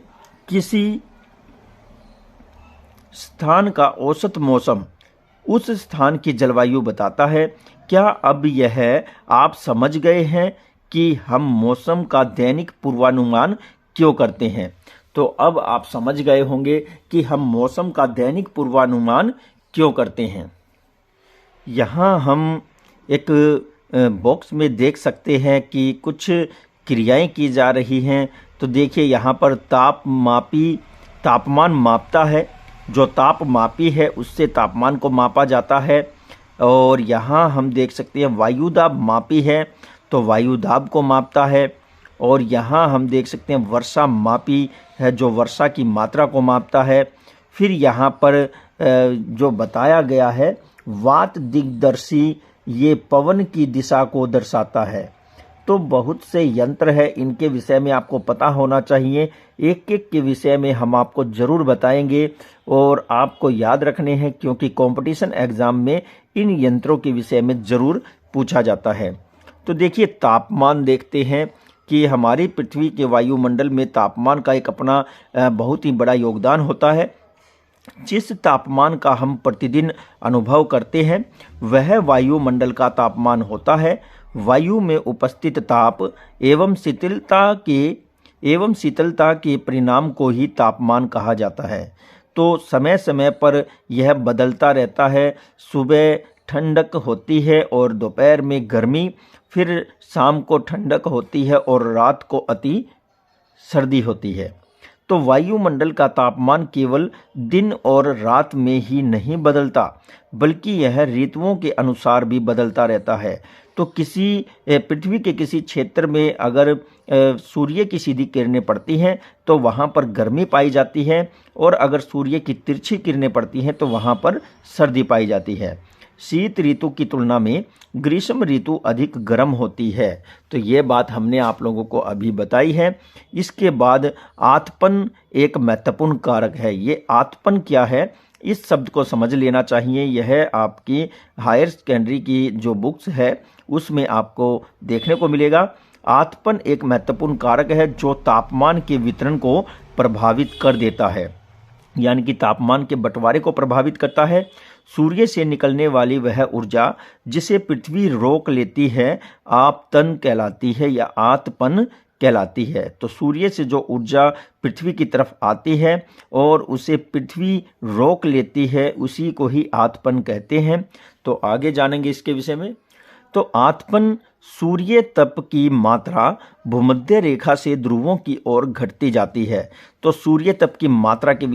किसी स्थान का औसत मौसम उस स्थान की जलवायु बताता है। क्या अब यह आप समझ गए हैं कि हम मौसम का दैनिक पूर्वानुमान क्यों करते हैं? तो अब आप समझ गए होंगे कि हम मौसम का दैनिक पूर्वानुमान क्यों करते हैं। यहाँ हम एक बॉक्स में देख सकते हैं कि कुछ क्रियाएं की जा रही हैं। तो देखिए यहाँ पर तापमान मापता है, जो तापमापी है उससे तापमान को मापा जाता है। और यहाँ हम देख सकते हैं वायुदाब मापी है, तो वायुदाब को मापता है। और यहाँ हम देख सकते हैं वर्षा मापी है, जो वर्षा की मात्रा को मापता है। फिर यहाँ पर जो बताया गया है वात दिग्दर्शी, ये पवन की दिशा को दर्शाता है। तो बहुत से यंत्र है, इनके विषय में आपको पता होना चाहिए। एक एक के विषय में हम आपको जरूर बताएंगे और आपको याद रखने हैं, क्योंकि कंपटीशन एग्जाम में इन यंत्रों के विषय में जरूर पूछा जाता है। तो देखिए तापमान देखते हैं कि हमारी पृथ्वी के वायुमंडल में तापमान का एक अपना बहुत ही बड़ा योगदान होता है। जिस तापमान का हम प्रतिदिन अनुभव करते हैं वह वायुमंडल का तापमान होता है। वायु में उपस्थित ताप एवं शीतलता के परिणाम को ही तापमान कहा जाता है। तो समय समय पर यह बदलता रहता है। सुबह ठंडक होती है और दोपहर में गर्मी, फिर शाम को ठंडक होती है और रात को अति सर्दी होती है। तो वायुमंडल का तापमान केवल दिन और रात में ही नहीं बदलता, बल्कि यह ऋतुओं के अनुसार भी बदलता रहता है। तो पृथ्वी के किसी क्षेत्र में अगर सूर्य की सीधी किरणें पड़ती हैं तो वहाँ पर गर्मी पाई जाती है, और अगर सूर्य की तिरछी किरणें पड़ती हैं तो वहाँ पर सर्दी पाई जाती है। शीत ऋतु की तुलना में ग्रीष्म ऋतु अधिक गर्म होती है। तो ये बात हमने आप लोगों को अभी बताई है। इसके बाद आतपन एक महत्वपूर्ण कारक है। ये आतपन क्या है, इस शब्द को समझ लेना चाहिए। यह आपकी हायर सेकेंडरी की जो बुक्स है उसमें आपको देखने को मिलेगा। आतपन एक महत्वपूर्ण कारक है जो तापमान के वितरण को प्रभावित कर देता है, यानी कि तापमान के बंटवारे को प्रभावित करता है। सूर्य से निकलने वाली वह ऊर्जा जिसे पृथ्वी रोक लेती है आपतन कहलाती है या आतपन कहलाती है। तो सूर्य से जो ऊर्जा पृथ्वी की तरफ आती है और उसे पृथ्वी रोक लेती है, उसी को ही आतपन कहते हैं। तो आगे जानेंगे इसके विषय में। तो आतपन सूर्य तप की मात्रा भूमध्य रेखा से ध्रुवों की ओर घटती जाती है। तो सूर्य तप की मात्रा के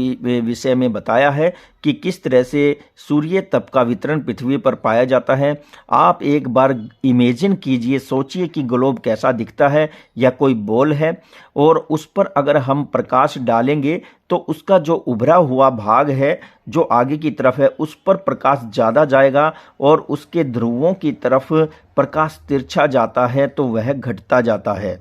विषय में बताया है कि किस तरह से सूर्य तप का वितरण पृथ्वी पर पाया जाता है। आप एक बार इमेजिन कीजिए, सोचिए कि ग्लोब कैसा दिखता है या कोई बॉल है, और उस पर अगर हम प्रकाश डालेंगे तो उसका जो उभरा हुआ भाग है जो आगे की तरफ है उस पर प्रकाश ज़्यादा जाएगा, और उसके ध्रुवों की तरफ प्रकाश तिरछा जाता है तो वह घटता जाता है।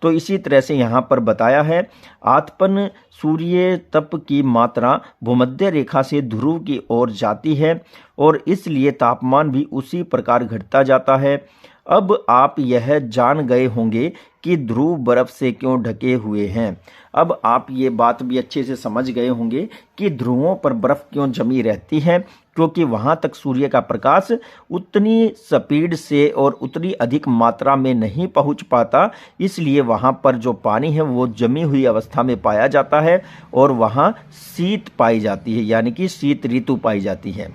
तो इसी तरह से यहाँ पर बताया है आतपन सूर्य तप की मात्रा भूमध्य रेखा से ध्रुव की ओर जाती है और इसलिए तापमान भी उसी प्रकार घटता जाता है। अब आप यह जान गए होंगे कि ध्रुव बर्फ से क्यों ढके हुए हैं। अब आप ये बात भी अच्छे से समझ गए होंगे कि ध्रुवों पर बर्फ क्यों जमी रहती है, क्योंकि वहां तक सूर्य का प्रकाश उतनी स्पीड से और उतनी अधिक मात्रा में नहीं पहुंच पाता, इसलिए वहां पर जो पानी है वो जमी हुई अवस्था में पाया जाता है और वहां शीत पाई जाती है, यानी कि शीत ऋतु पाई जाती है।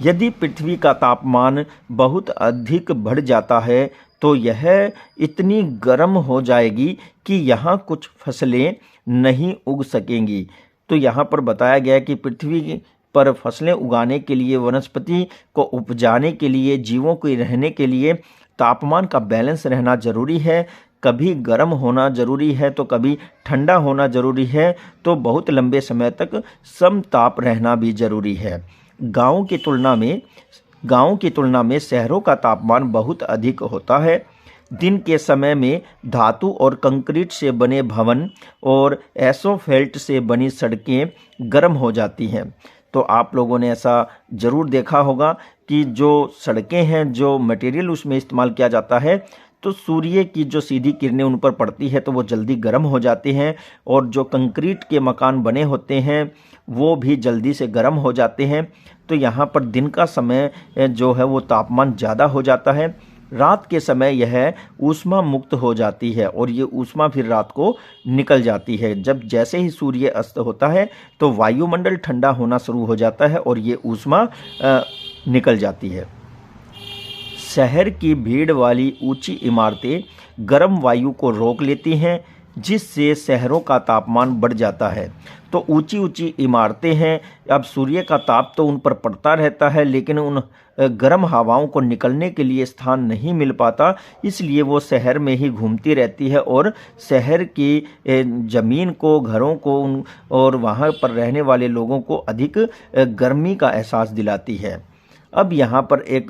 यदि पृथ्वी का तापमान बहुत अधिक बढ़ जाता है तो यह इतनी गर्म हो जाएगी कि यहाँ कुछ फसलें नहीं उग सकेंगी। तो यहाँ पर बताया गया है कि पृथ्वी पर फसलें उगाने के लिए, वनस्पति को उपजाने के लिए, जीवों के रहने के लिए तापमान का बैलेंस रहना जरूरी है। कभी गर्म होना जरूरी है तो कभी ठंडा होना जरूरी है, तो बहुत लंबे समय तक समताप रहना भी जरूरी है। गाँव की तुलना में शहरों का तापमान बहुत अधिक होता है। दिन के समय में धातु और कंक्रीट से बने भवन और एसोफेल्ट से बनी सड़कें गर्म हो जाती हैं। तो आप लोगों ने ऐसा ज़रूर देखा होगा कि जो सड़कें हैं, जो मटेरियल उसमें इस्तेमाल किया जाता है, तो सूर्य की जो सीधी किरणें उन पर पड़ती है तो वो जल्दी गर्म हो जाते हैं, और जो कंक्रीट के मकान बने होते हैं वो भी जल्दी से गर्म हो जाते हैं। तो यहाँ पर दिन का समय जो है वो तापमान ज़्यादा हो जाता है, रात के समय यह ऊष्मा मुक्त हो जाती है और ये ऊष्मा फिर रात को निकल जाती है। जब जैसे ही सूर्य अस्त होता है तो वायुमंडल ठंडा होना शुरू हो जाता है और ये ऊष्मा निकल जाती है। शहर की भीड़ वाली ऊंची इमारतें गर्म वायु को रोक लेती हैं, जिससे शहरों का तापमान बढ़ जाता है। तो ऊंची ऊंची इमारतें हैं, अब सूर्य का ताप तो उन पर पड़ता रहता है, लेकिन उन गर्म हवाओं को निकलने के लिए स्थान नहीं मिल पाता, इसलिए वो शहर में ही घूमती रहती है और शहर की ज़मीन को, घरों को और वहाँ पर रहने वाले लोगों को अधिक गर्मी का एहसास दिलाती है। अब यहाँ पर एक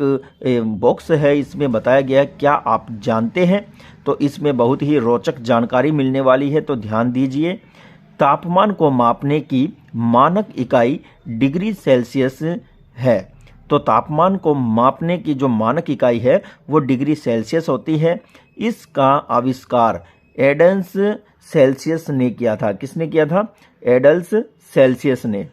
बॉक्स है, इसमें बताया गया है क्या आप जानते हैं, तो इसमें बहुत ही रोचक जानकारी मिलने वाली है, तो ध्यान दीजिए। तापमान को मापने की मानक इकाई डिग्री सेल्सियस है। तो तापमान को मापने की जो मानक इकाई है वो डिग्री सेल्सियस होती है। इसका आविष्कार एडल्स सेल्सियस ने किया था। किसने किया था? एडल्स सेल्सियस ने।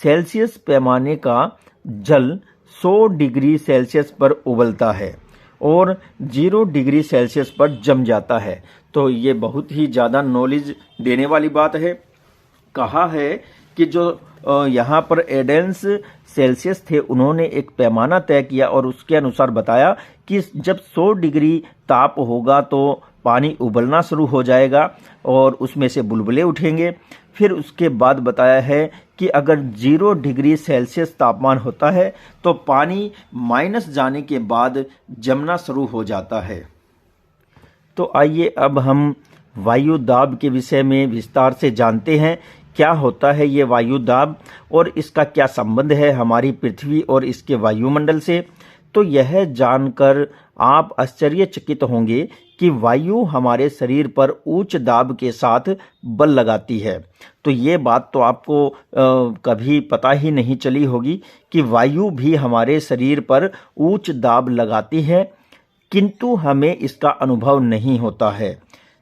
सेल्सियस पैमाने का जल 100 डिग्री सेल्सियस पर उबलता है और 0 डिग्री सेल्सियस पर जम जाता है। तो ये बहुत ही ज़्यादा नॉलेज देने वाली बात है। कहा है कि जो यहाँ पर एडेल्स सेल्सियस थे, उन्होंने एक पैमाना तय किया और उसके अनुसार बताया कि जब 100 डिग्री ताप होगा तो पानी उबलना शुरू हो जाएगा और उसमें से बुलबुले उठेंगे। फिर उसके बाद बताया है कि अगर 0 डिग्री सेल्सियस तापमान होता है तो पानी माइनस जाने के बाद जमना शुरू हो जाता है। तो आइए अब हम वायु दाब के विषय में विस्तार से जानते हैं। क्या होता है ये वायु दाब और इसका क्या संबंध है हमारी पृथ्वी और इसके वायुमंडल से। तो यह जानकर आप आश्चर्यचकित होंगे कि वायु हमारे शरीर पर उच्च दाब के साथ बल लगाती है। तो ये बात तो आपको कभी पता ही नहीं चली होगी कि वायु भी हमारे शरीर पर उच्च दाब लगाती है, किंतु हमें इसका अनुभव नहीं होता है।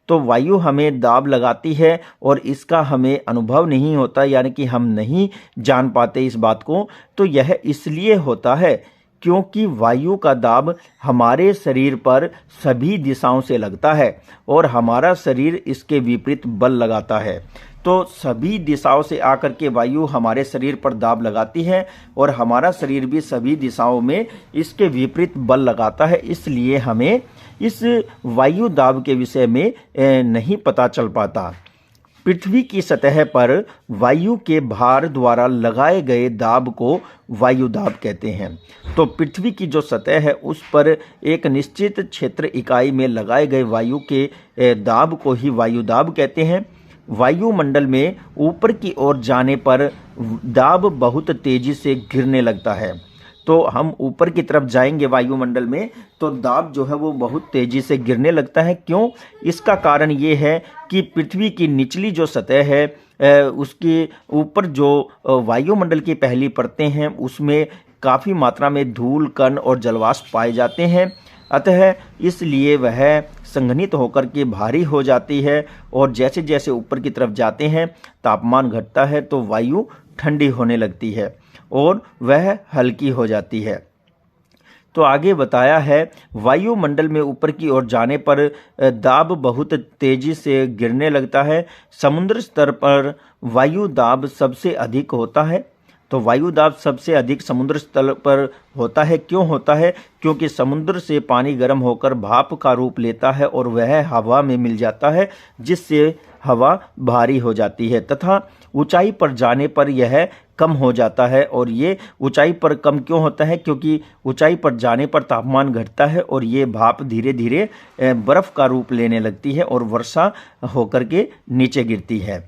तो वायु हमें दाब लगाती है और इसका हमें अनुभव नहीं होता, यानी कि हम नहीं जान पाते इस बात को। तो यह इसलिए होता है क्योंकि वायु का दाब हमारे शरीर पर सभी दिशाओं से लगता है और हमारा शरीर इसके विपरीत बल लगाता है। तो सभी दिशाओं से आकर के वायु हमारे शरीर पर दाब लगाती है और हमारा शरीर भी सभी दिशाओं में इसके विपरीत बल लगाता है। इसलिए हमें इस वायु दाब के विषय में नहीं पता चल पाता। पृथ्वी की सतह पर वायु के भार द्वारा लगाए गए दाब को वायु दाब कहते हैं। तो पृथ्वी की जो सतह है उस पर एक निश्चित क्षेत्र इकाई में लगाए गए वायु के दाब को ही वायु दाब कहते हैं। वायुमंडल में ऊपर की ओर जाने पर दाब बहुत तेजी से गिरने लगता है। तो हम ऊपर की तरफ जाएंगे वायुमंडल में तो दाब जो है वो बहुत तेजी से गिरने लगता है। क्यों? इसका कारण ये है कि पृथ्वी की निचली जो सतह है उसके ऊपर जो वायुमंडल की पहली परतें हैं उसमें काफ़ी मात्रा में धूल, कण और जलवाष्प पाए जाते हैं। अतः इसलिए वह संघनित होकर के भारी हो जाती है और जैसे जैसे ऊपर की तरफ जाते हैं तापमान घटता है तो वायु ठंडी होने लगती है और वह हल्की हो जाती है। तो आगे बताया है वायुमंडल में ऊपर की ओर जाने पर दाब बहुत तेजी से गिरने लगता है। समुद्र स्तर पर वायु दाब सबसे अधिक होता है। तो वायु दाब सबसे अधिक समुद्र स्तर पर होता है। क्यों होता है? क्योंकि समुद्र से पानी गर्म होकर भाप का रूप लेता है और वह हवा में मिल जाता है, जिससे हवा भारी हो जाती है तथा ऊंचाई पर जाने पर यह कम हो जाता है। और ये ऊंचाई पर कम क्यों होता है? क्योंकि ऊंचाई पर जाने पर तापमान घटता है और ये भाप धीरे धीरे बर्फ का रूप लेने लगती है और वर्षा होकर के नीचे गिरती है।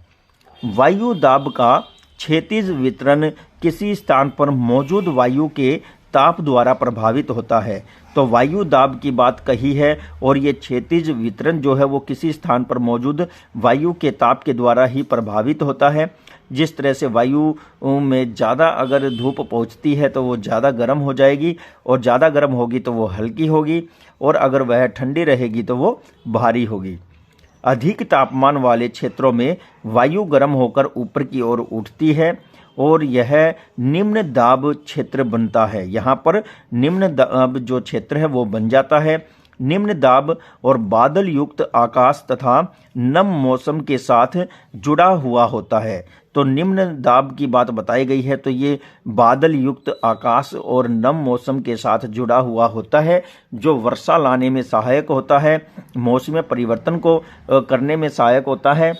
वायु दाब का क्षैतिज वितरण किसी स्थान पर मौजूद वायु के ताप द्वारा प्रभावित होता है। तो वायु दाब की बात कही है और ये क्षैतिज वितरण जो है वो किसी स्थान पर मौजूद वायु के ताप के द्वारा ही प्रभावित होता है। जिस तरह से वायु में ज़्यादा अगर धूप पहुंचती है तो वो ज़्यादा गर्म हो जाएगी, और ज़्यादा गर्म होगी तो वो हल्की होगी, और अगर वह ठंडी रहेगी तो वो भारी होगी। अधिक तापमान वाले क्षेत्रों में वायु गर्म होकर ऊपर की ओर उठती है और यह निम्न दाब क्षेत्र बनता है। यहाँ पर निम्न दाब जो क्षेत्र है वो बन जाता है। निम्न दाब और बादल युक्त आकाश तथा नम मौसम के साथ जुड़ा हुआ होता है। तो निम्न दाब की बात बताई गई है, तो ये बादल युक्त आकाश और नम मौसम के साथ जुड़ा हुआ होता है, जो वर्षा लाने में सहायक होता है, मौसम परिवर्तन को करने में सहायक होता है।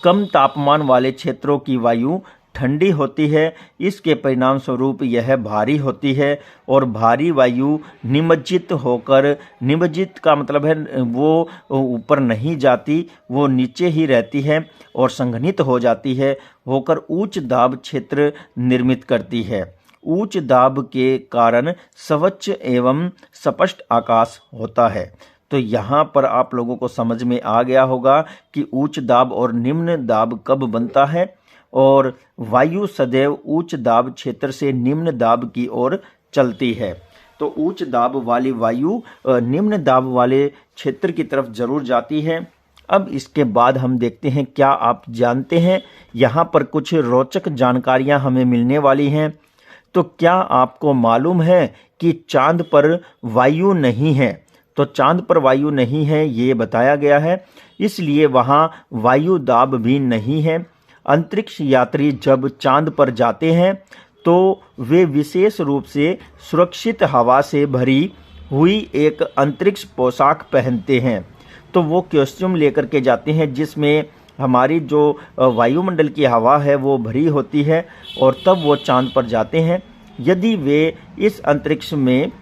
कम तापमान वाले क्षेत्रों की वायु ठंडी होती है, इसके परिणाम स्वरूप यह भारी होती है, और भारी वायु निमज्जित होकर, निमज्जित का मतलब है वो ऊपर नहीं जाती, वो नीचे ही रहती है और संघनित हो जाती है, होकर उच्च दाब क्षेत्र निर्मित करती है। उच्च दाब के कारण स्वच्छ एवं स्पष्ट आकाश होता है। तो यहाँ पर आप लोगों को समझ में आ गया होगा कि उच्च दाब और निम्न दाब कब बनता है, और वायु सदैव उच्च दाब क्षेत्र से निम्न दाब की ओर चलती है। तो उच्च दाब वाली वायु निम्न दाब वाले क्षेत्र की तरफ जरूर जाती है। अब इसके बाद हम देखते हैं, क्या आप जानते हैं, यहाँ पर कुछ रोचक जानकारियाँ हमें मिलने वाली हैं। तो क्या आपको मालूम है कि चांद पर वायु नहीं है? तो चांद पर वायु नहीं है ये बताया गया है, इसलिए वहाँ वायु दाब भी नहीं है। अंतरिक्ष यात्री जब चांद पर जाते हैं तो वे विशेष रूप से सुरक्षित हवा से भरी हुई एक अंतरिक्ष पोशाक पहनते हैं। तो वो कॉस्ट्यूम लेकर के जाते हैं जिसमें हमारी जो वायुमंडल की हवा है वो भरी होती है, और तब वो चांद पर जाते हैं। यदि वे इस अंतरिक्ष में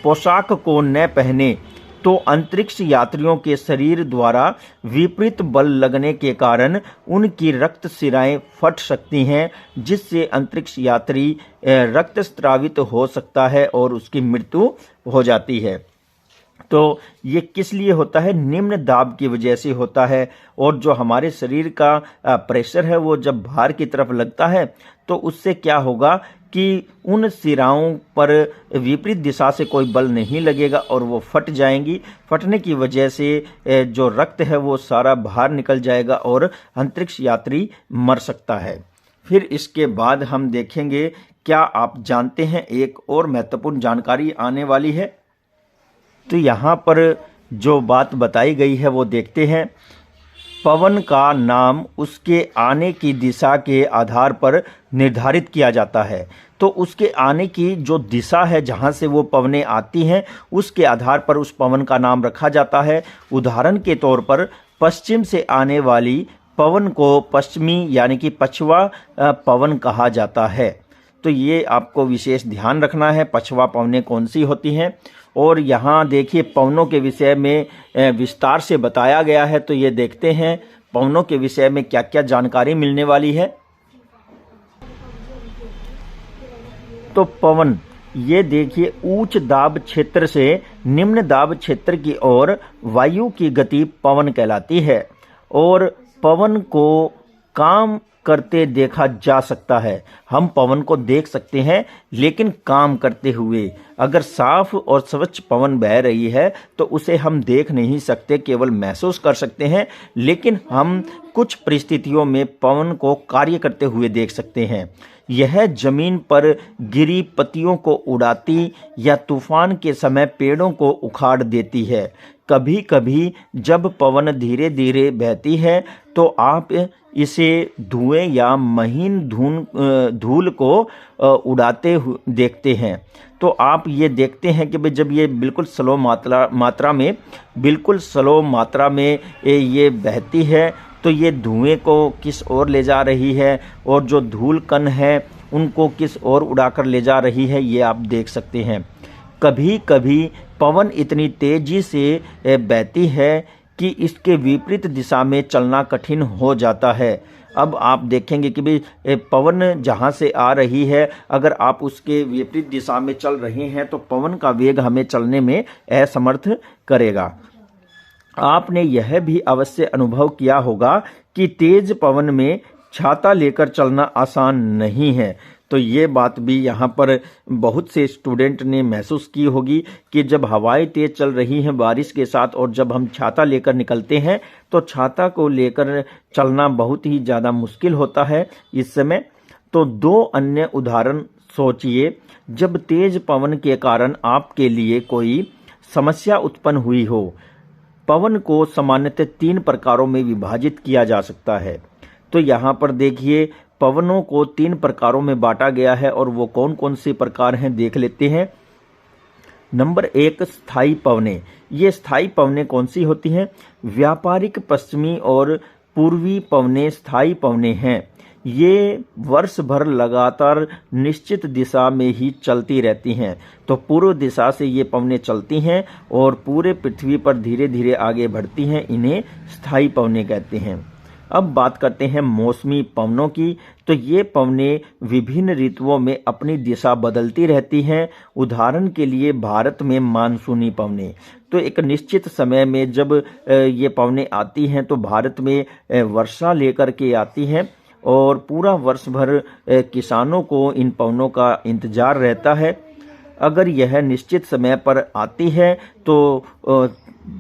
पोशाक को न पहने तो अंतरिक्ष यात्रियों के शरीर द्वारा विपरीत बल लगने के कारण उनकी रक्त शिराएं फट सकती हैं, जिससे अंतरिक्ष यात्री रक्तस्रावित हो सकता है और उसकी मृत्यु हो जाती है। तो ये किस लिए होता है? निम्न दाब की वजह से होता है। और जो हमारे शरीर का प्रेशर है वो जब बाहर की तरफ लगता है तो उससे क्या होगा कि उन शिराओं पर विपरीत दिशा से कोई बल नहीं लगेगा और वो फट जाएंगी। फटने की वजह से जो रक्त है वो सारा बाहर निकल जाएगा और अंतरिक्ष यात्री मर सकता है। फिर इसके बाद हम देखेंगे, क्या आप जानते हैं, एक और महत्वपूर्ण जानकारी आने वाली है। तो यहाँ पर जो बात बताई गई है वो देखते हैं। पवन का नाम उसके आने की दिशा के आधार पर निर्धारित किया जाता है। तो उसके आने की जो दिशा है जहाँ से वो पवनें आती हैं उसके आधार पर उस पवन का नाम रखा जाता है। उदाहरण के तौर पर पश्चिम से आने वाली पवन को पश्चिमी यानी कि पछवा पवन कहा जाता है। तो ये आपको विशेष ध्यान रखना है, पछवा पवनें कौन सी होती हैं। और यहाँ देखिए पवनों के विषय में विस्तार से बताया गया है। तो ये देखते हैं पवनों के विषय में क्या क्या जानकारी मिलने वाली है। तो पवन, ये देखिए उच्च दाब क्षेत्र से निम्न दाब क्षेत्र की ओर वायु की गति पवन कहलाती है, और पवन को काम करते देखा जा सकता है। हम पवन को देख सकते हैं लेकिन काम करते हुए। अगर साफ और स्वच्छ पवन बह रही है तो उसे हम देख नहीं सकते, केवल महसूस कर सकते हैं, लेकिन हम कुछ परिस्थितियों में पवन को कार्य करते हुए देख सकते हैं। यह जमीन पर गिरी पत्तियों को उड़ाती या तूफान के समय पेड़ों को उखाड़ देती है। कभी कभी जब पवन धीरे धीरे बहती है तो आप इसे धुएं या महीन धूल को उड़ाते हुए देखते हैं। तो आप ये देखते हैं कि जब ये बिल्कुल स्लो मात्रा में ये बहती है तो ये धुएं को किस ओर ले जा रही है और जो धूल कण है उनको किस ओर उड़ाकर ले जा रही है, ये आप देख सकते हैं। कभी कभी पवन इतनी तेजी से बहती है कि इसके विपरीत दिशा में चलना कठिन हो जाता है। अब आप देखेंगे कि भाई पवन जहाँ से आ रही है, अगर आप उसके विपरीत दिशा में चल रहे हैं तो पवन का वेग हमें चलने में असमर्थ करेगा। आपने यह भी अवश्य अनुभव किया होगा कि तेज पवन में छाता लेकर चलना आसान नहीं है। तो ये बात भी यहाँ पर बहुत से स्टूडेंट ने महसूस की होगी कि जब हवाएं तेज चल रही हैं बारिश के साथ और जब हम छाता लेकर निकलते हैं तो छाता को लेकर चलना बहुत ही ज़्यादा मुश्किल होता है इस समय। तो दो अन्य उदाहरण सोचिए जब तेज पवन के कारण आपके लिए कोई समस्या उत्पन्न हुई हो। पवन को सामान्यतः 3 प्रकारों में विभाजित किया जा सकता है। तो यहाँ पर देखिए पवनों को 3 प्रकारों में बांटा गया है और वो कौन कौन से प्रकार हैं देख लेते हैं। नंबर 1 स्थायी पवनें। ये स्थायी पवनें कौन सी होती हैं? व्यापारिक पश्चिमी और पूर्वी पवनें स्थायी पवनें हैं। ये वर्ष भर लगातार निश्चित दिशा में ही चलती रहती हैं। तो पूर्व दिशा से ये पवनें चलती हैं और पूरे पृथ्वी पर धीरे धीरे आगे बढ़ती हैं। इन्हें स्थायी पवनें कहते हैं। अब बात करते हैं मौसमी पवनों की। तो ये पवनें विभिन्न ऋतुओं में अपनी दिशा बदलती रहती हैं। उदाहरण के लिए भारत में मानसूनी पवनें। तो एक निश्चित समय में जब ये पवनें आती हैं तो भारत में वर्षा लेकर के आती हैं और पूरा वर्ष भर किसानों को इन पवनों का इंतजार रहता है। अगर यह निश्चित समय पर आती है तो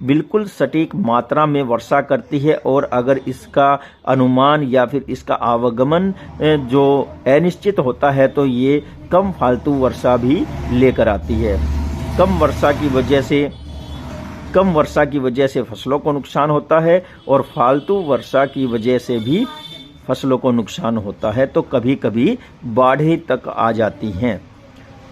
बिल्कुल सटीक मात्रा में वर्षा करती है और अगर इसका अनुमान या फिर इसका आवागमन जो अनिश्चित होता है तो ये कम फालतू वर्षा भी लेकर आती है। कम वर्षा की वजह से फसलों को नुकसान होता है और फालतू वर्षा की वजह से भी फसलों को नुकसान होता है। तो कभी कभी बाढ़ें तक आ जाती हैं।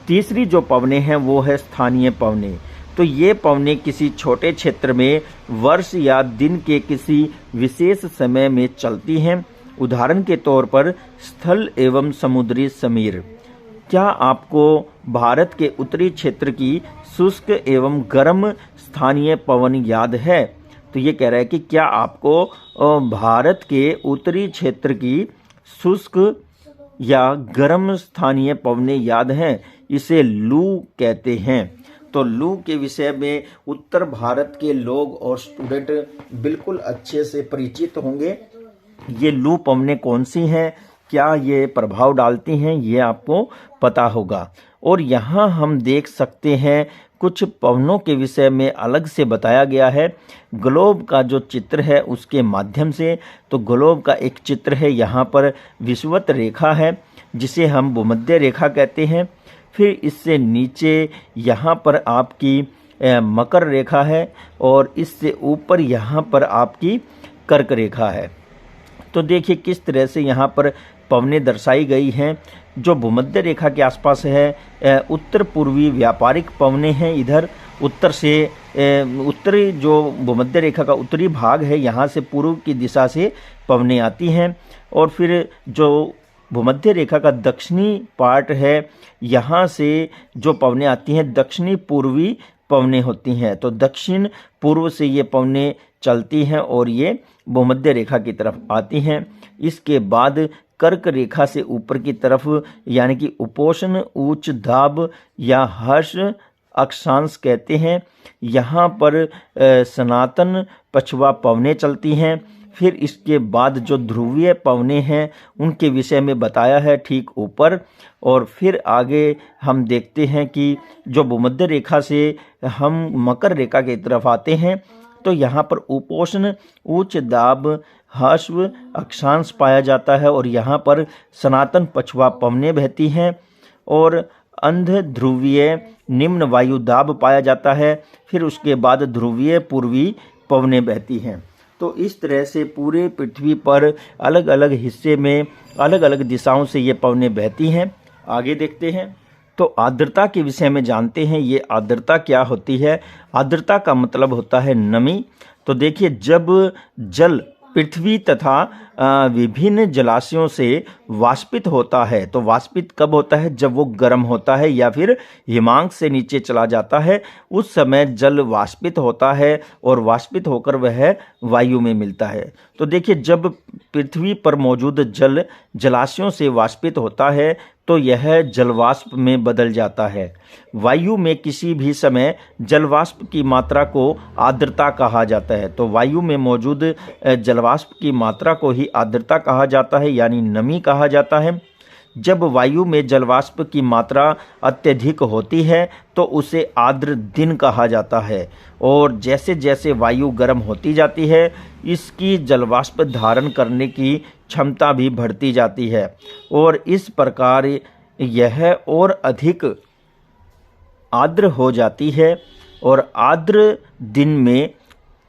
तीसरी जो पवनें हैं वो है स्थानीय पवनें। तो ये पवनें किसी छोटे क्षेत्र में वर्ष या दिन के किसी विशेष समय में चलती हैं। उदाहरण के तौर पर स्थल एवं समुद्री समीर। क्या आपको भारत के उत्तरी क्षेत्र की शुष्क एवं गर्म स्थानीय पवन याद है? तो ये कह रहा है कि क्या आपको भारत के उत्तरी क्षेत्र की शुष्क या गर्म स्थानीय पवनें याद हैं? इसे लू कहते हैं। तो लू के विषय में उत्तर भारत के लोग और स्टूडेंट बिल्कुल अच्छे से परिचित होंगे। ये लू पवनें कौन सी हैं, क्या ये प्रभाव डालती हैं, ये आपको पता होगा। और यहाँ हम देख सकते हैं कुछ पवनों के विषय में अलग से बताया गया है ग्लोब का जो चित्र है उसके माध्यम से। तो ग्लोब का एक चित्र है, यहाँ पर विषुवत रेखा है जिसे हम भूमध्य रेखा कहते हैं। फिर इससे नीचे यहाँ पर आपकी मकर रेखा है और इससे ऊपर यहाँ पर आपकी कर्क रेखा है। तो देखिए किस तरह से यहाँ पर पवनें दर्शाई गई हैं। जो भूमध्य रेखा के आसपास है उत्तर पूर्वी व्यापारिक पवनें हैं। इधर उत्तर से उत्तरी जो भूमध्य रेखा का उत्तरी भाग है यहाँ से पूर्व की दिशा से पवनें आती हैं। और फिर जो भूमध्य रेखा का दक्षिणी पार्ट है यहाँ से जो पवनें आती हैं दक्षिणी पूर्वी पवनें होती हैं। तो दक्षिण पूर्व से ये पवनें चलती हैं और ये भूमध्य रेखा की तरफ आती हैं। इसके बाद कर्क रेखा से ऊपर की तरफ यानी कि उपोष्ण उच्च दाब या हर्ष अक्षांश कहते हैं, यहाँ पर सनातन पछुआ पवनें चलती हैं। फिर इसके बाद जो ध्रुवीय पवनें हैं उनके विषय में बताया है ठीक ऊपर। और फिर आगे हम देखते हैं कि जो भूमध्य रेखा से हम मकर रेखा की तरफ आते हैं तो यहाँ पर उपोष्ण उच्च दाब हर्ष अक्षांश पाया जाता है और यहाँ पर सनातन पछुआ पवनें बहती हैं और अंध ध्रुवीय निम्न वायु दाब पाया जाता है। फिर उसके बाद ध्रुवीय पूर्वी पवनें बहती हैं। तो इस तरह से पूरे पृथ्वी पर अलग अलग हिस्से में अलग अलग दिशाओं से ये पवनें बहती हैं। आगे देखते हैं तो आर्द्रता के विषय में जानते हैं। ये आर्द्रता क्या होती है? आर्द्रता का मतलब होता है नमी। तो देखिए जब जल पृथ्वी तथा विभिन्न जलाशयों से वाष्पित होता है, तो वाष्पित कब होता है? जब वो गर्म होता है या फिर हिमांक से नीचे चला जाता है, उस समय जल वाष्पित होता है और वाष्पित होकर वह वायु में मिलता है। तो देखिए जब पृथ्वी पर मौजूद जल जलाशयों से वाष्पित होता है तो यह जलवाष्प में बदल जाता है। वायु में किसी भी समय जलवाष्प की मात्रा को आर्द्रता कहा जाता है। तो वायु में मौजूद जलवाष्प की मात्रा को ही आर्द्रता कहा जाता है यानी नमी कहा जाता है। जब वायु में जलवाष्प की मात्रा अत्यधिक होती है तो उसे आर्द्र दिन कहा जाता है, और जैसे जैसे वायु गर्म होती जाती है इसकी जलवाष्प धारण करने की क्षमता भी बढ़ती जाती है, और इस प्रकार यह और अधिक आर्द्र हो जाती है, और आर्द्र दिन में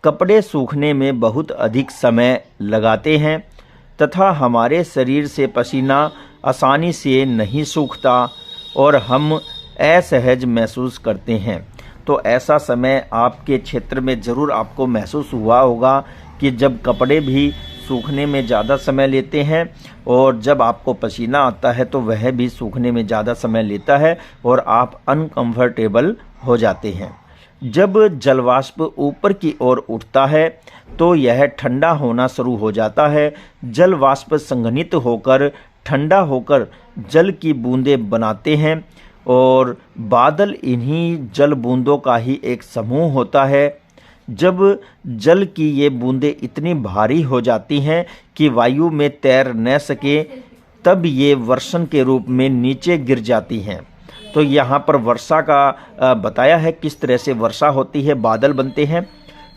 कपड़े सूखने में बहुत अधिक समय लगाते हैं तथा हमारे शरीर से पसीना आसानी से नहीं सूखता और हम असहज महसूस करते हैं। तो ऐसा समय आपके क्षेत्र में ज़रूर आपको महसूस हुआ होगा कि जब कपड़े भी सूखने में ज़्यादा समय लेते हैं और जब आपको पसीना आता है तो वह भी सूखने में ज़्यादा समय लेता है और आप अनकंफर्टेबल हो जाते हैं। जब जलवाष्प ऊपर की ओर उठता है तो यह ठंडा होना शुरू हो जाता है। जलवाष्प संघनित होकर ठंडा होकर जल की बूंदें बनाते हैं और बादल इन्हीं जल बूंदों का ही एक समूह होता है। जब जल की ये बूंदें इतनी भारी हो जाती हैं कि वायु में तैर न सके तब ये वर्षण के रूप में नीचे गिर जाती हैं। तो यहाँ पर वर्षा का बताया है किस तरह से वर्षा होती है, बादल बनते हैं।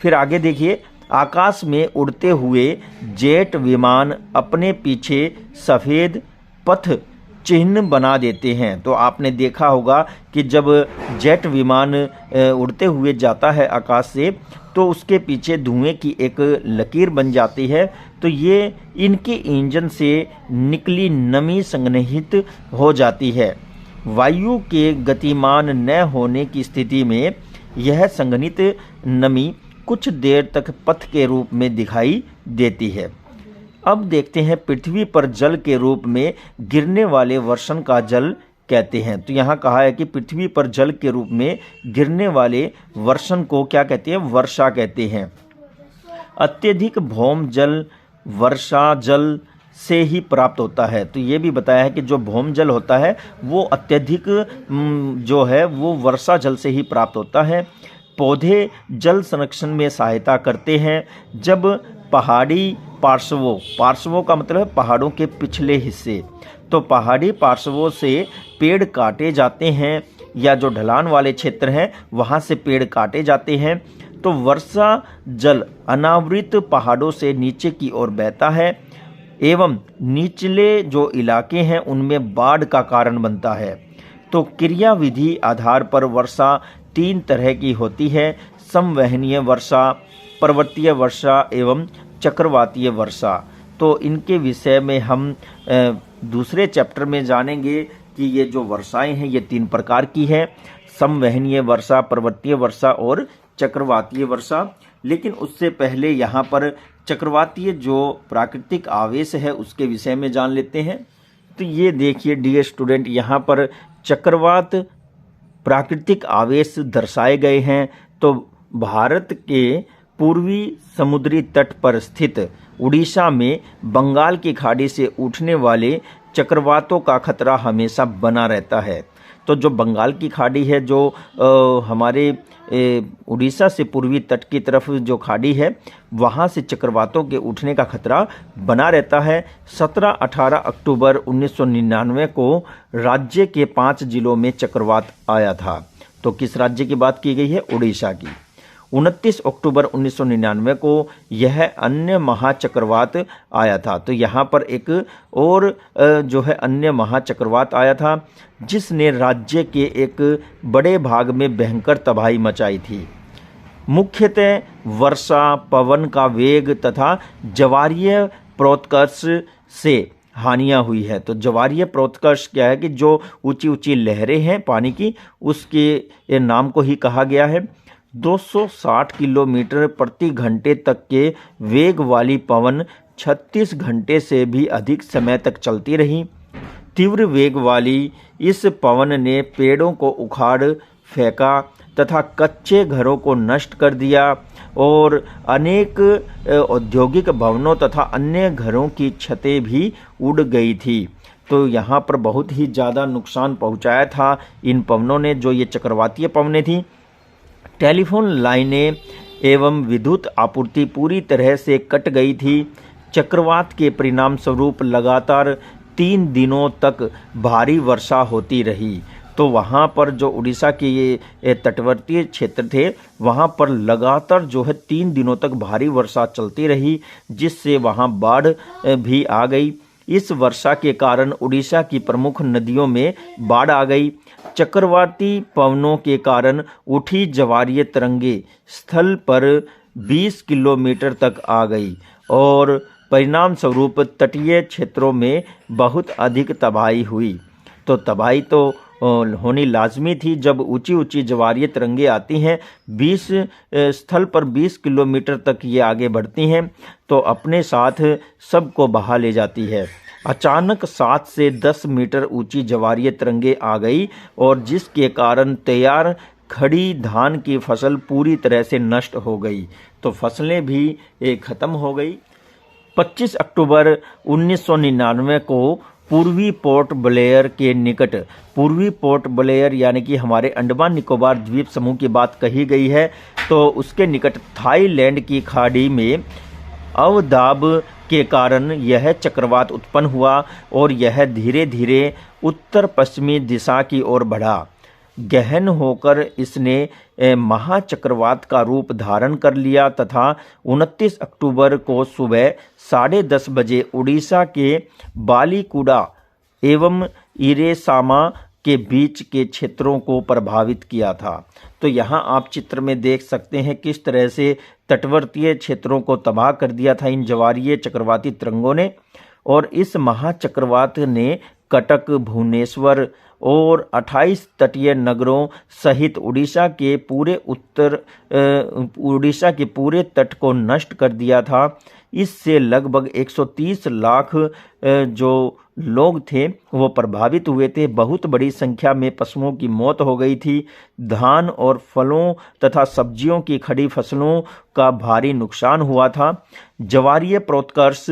फिर आगे देखिए, आकाश में उड़ते हुए जेट विमान अपने पीछे सफ़ेद पथ चिन्ह बना देते हैं। तो आपने देखा होगा कि जब जेट विमान उड़ते हुए जाता है आकाश से तो उसके पीछे धुएं की एक लकीर बन जाती है। तो ये इनके इंजन से निकली नमी संग्रहित हो जाती है। वायु के गतिमान न होने की स्थिति में यह संघनित नमी कुछ देर तक पथ के रूप में दिखाई देती है। अब देखते हैं पृथ्वी पर जल के रूप में गिरने वाले वर्षण का जल कहते हैं। तो यहाँ कहा है कि पृथ्वी पर जल के रूप में गिरने वाले वर्षण को क्या कहते हैं? वर्षा कहते हैं। अत्यधिक भौम जल वर्षा जल से ही प्राप्त होता है। तो ये भी बताया है कि जो भौम जल होता है वो अत्यधिक जो है वो वर्षा जल से ही प्राप्त होता है। पौधे जल संरक्षण में सहायता करते हैं। जब पहाड़ी पार्श्वों का मतलब है पहाड़ों के पिछले हिस्से, तो पहाड़ी पार्श्वों से पेड़ काटे जाते हैं या जो ढलान वाले क्षेत्र हैं वहाँ से पेड़ काटे जाते हैं तो वर्षा जल अनावृत पहाड़ों से नीचे की ओर बहता है एवं निचले जो इलाके हैं उनमें बाढ़ का कारण बनता है। तो क्रिया विधि आधार पर वर्षा 3 तरह की होती है: संवहनीय वर्षा, पर्वतीय वर्षा एवं चक्रवातीय वर्षा। तो इनके विषय में हम दूसरे चैप्टर में जानेंगे कि ये जो वर्षाएं हैं ये 3 प्रकार की है: संवहनीय वर्षा, पर्वतीय वर्षा और चक्रवातीय वर्षा। लेकिन उससे पहले यहाँ पर चक्रवातीय जो प्राकृतिक आवेश है उसके विषय में जान लेते हैं। तो ये देखिए डियर स्टूडेंट, यहाँ पर चक्रवात प्राकृतिक आवेश दर्शाए गए हैं। तो भारत के पूर्वी समुद्री तट पर स्थित उड़ीसा में बंगाल की खाड़ी से उठने वाले चक्रवातों का खतरा हमेशा बना रहता है। तो जो बंगाल की खाड़ी है जो हमारे उड़ीसा से पूर्वी तट की तरफ जो खाड़ी है वहाँ से चक्रवातों के उठने का खतरा बना रहता है। 17-18 अक्टूबर 1999 को राज्य के 5 जिलों में चक्रवात आया था। तो किस राज्य की बात की गई है? उड़ीसा की। 29 अक्टूबर 1999 को यह अन्य महाचक्रवात आया था। तो यहाँ पर एक और जो है अन्य महाचक्रवात आया था जिसने राज्य के एक बड़े भाग में भयंकर तबाही मचाई थी। मुख्यतः वर्षा, पवन का वेग तथा ज्वारीय प्रोत्कर्ष से हानियां हुई है। तो ज्वारीय प्रोत्कर्ष क्या है कि जो ऊंची ऊंची लहरें हैं पानी की, उसके नाम को ही कहा गया है। 260 किलोमीटर प्रति घंटे तक के वेग वाली पवन 36 घंटे से भी अधिक समय तक चलती रही। तीव्र वेग वाली इस पवन ने पेड़ों को उखाड़ फेंका तथा कच्चे घरों को नष्ट कर दिया और अनेक औद्योगिक भवनों तथा अन्य घरों की छतें भी उड़ गई थी। तो यहाँ पर बहुत ही ज़्यादा नुकसान पहुँचाया था इन पवनों ने, जो ये चक्रवातीय पवनें थी। टेलीफोन लाइनें एवं विद्युत आपूर्ति पूरी तरह से कट गई थी। चक्रवात के परिणाम स्वरूप लगातार 3 दिनों तक भारी वर्षा होती रही। तो वहाँ पर जो उड़ीसा के ये तटवर्ती क्षेत्र थे, वहाँ पर लगातार जो है 3 दिनों तक भारी वर्षा चलती रही, जिससे वहाँ बाढ़ भी आ गई। इस वर्षा के कारण उड़ीसा की प्रमुख नदियों में बाढ़ आ गई। चक्रवाती पवनों के कारण उठी ज्वारीय तरंगे स्थल पर 20 किलोमीटर तक आ गई और परिणाम स्वरूप तटीय क्षेत्रों में बहुत अधिक तबाही हुई। तो तबाही तो होनी लाजमी थी। जब ऊंची ऊंची ज्वारीय तरंगे आती हैं, 20 स्थल पर 20 किलोमीटर तक ये आगे बढ़ती हैं, तो अपने साथ सबको बहा ले जाती है। अचानक 7 से 10 मीटर ऊंची ज्वारीय तरंगे आ गई और जिसके कारण तैयार खड़ी धान की फसल पूरी तरह से नष्ट हो गई। तो फसलें भी खत्म हो गई। 25 अक्टूबर 1999 को पूर्वी पोर्ट ब्लेयर के निकट, पूर्वी पोर्ट ब्लेयर यानी कि हमारे अंडमान निकोबार द्वीप समूह की बात कही गई है, तो उसके निकट थाईलैंड की खाड़ी में अवदाब के कारण यह चक्रवात उत्पन्न हुआ और यह धीरे धीरे उत्तर पश्चिमी दिशा की ओर बढ़ा। गहन होकर इसने महाचक्रवात का रूप धारण कर लिया तथा 29 अक्टूबर को सुबह 10:30 बजे उड़ीसा के बालीकुडा एवं इरेसामा के बीच के क्षेत्रों को प्रभावित किया था। तो यहाँ आप चित्र में देख सकते हैं किस तरह से तटवर्तीय क्षेत्रों को तबाह कर दिया था इन ज्वारीय चक्रवाती तरंगों ने। और इस महाचक्रवात ने कटक, भुवनेश्वर और 28 तटीय नगरों सहित उड़ीसा के पूरे तट को नष्ट कर दिया था। इससे लगभग 130 लाख जो लोग थे वो प्रभावित हुए थे। बहुत बड़ी संख्या में पशुओं की मौत हो गई थी। धान और फलों तथा सब्जियों की खड़ी फसलों का भारी नुकसान हुआ था। ज्वारीय प्रोत्कर्ष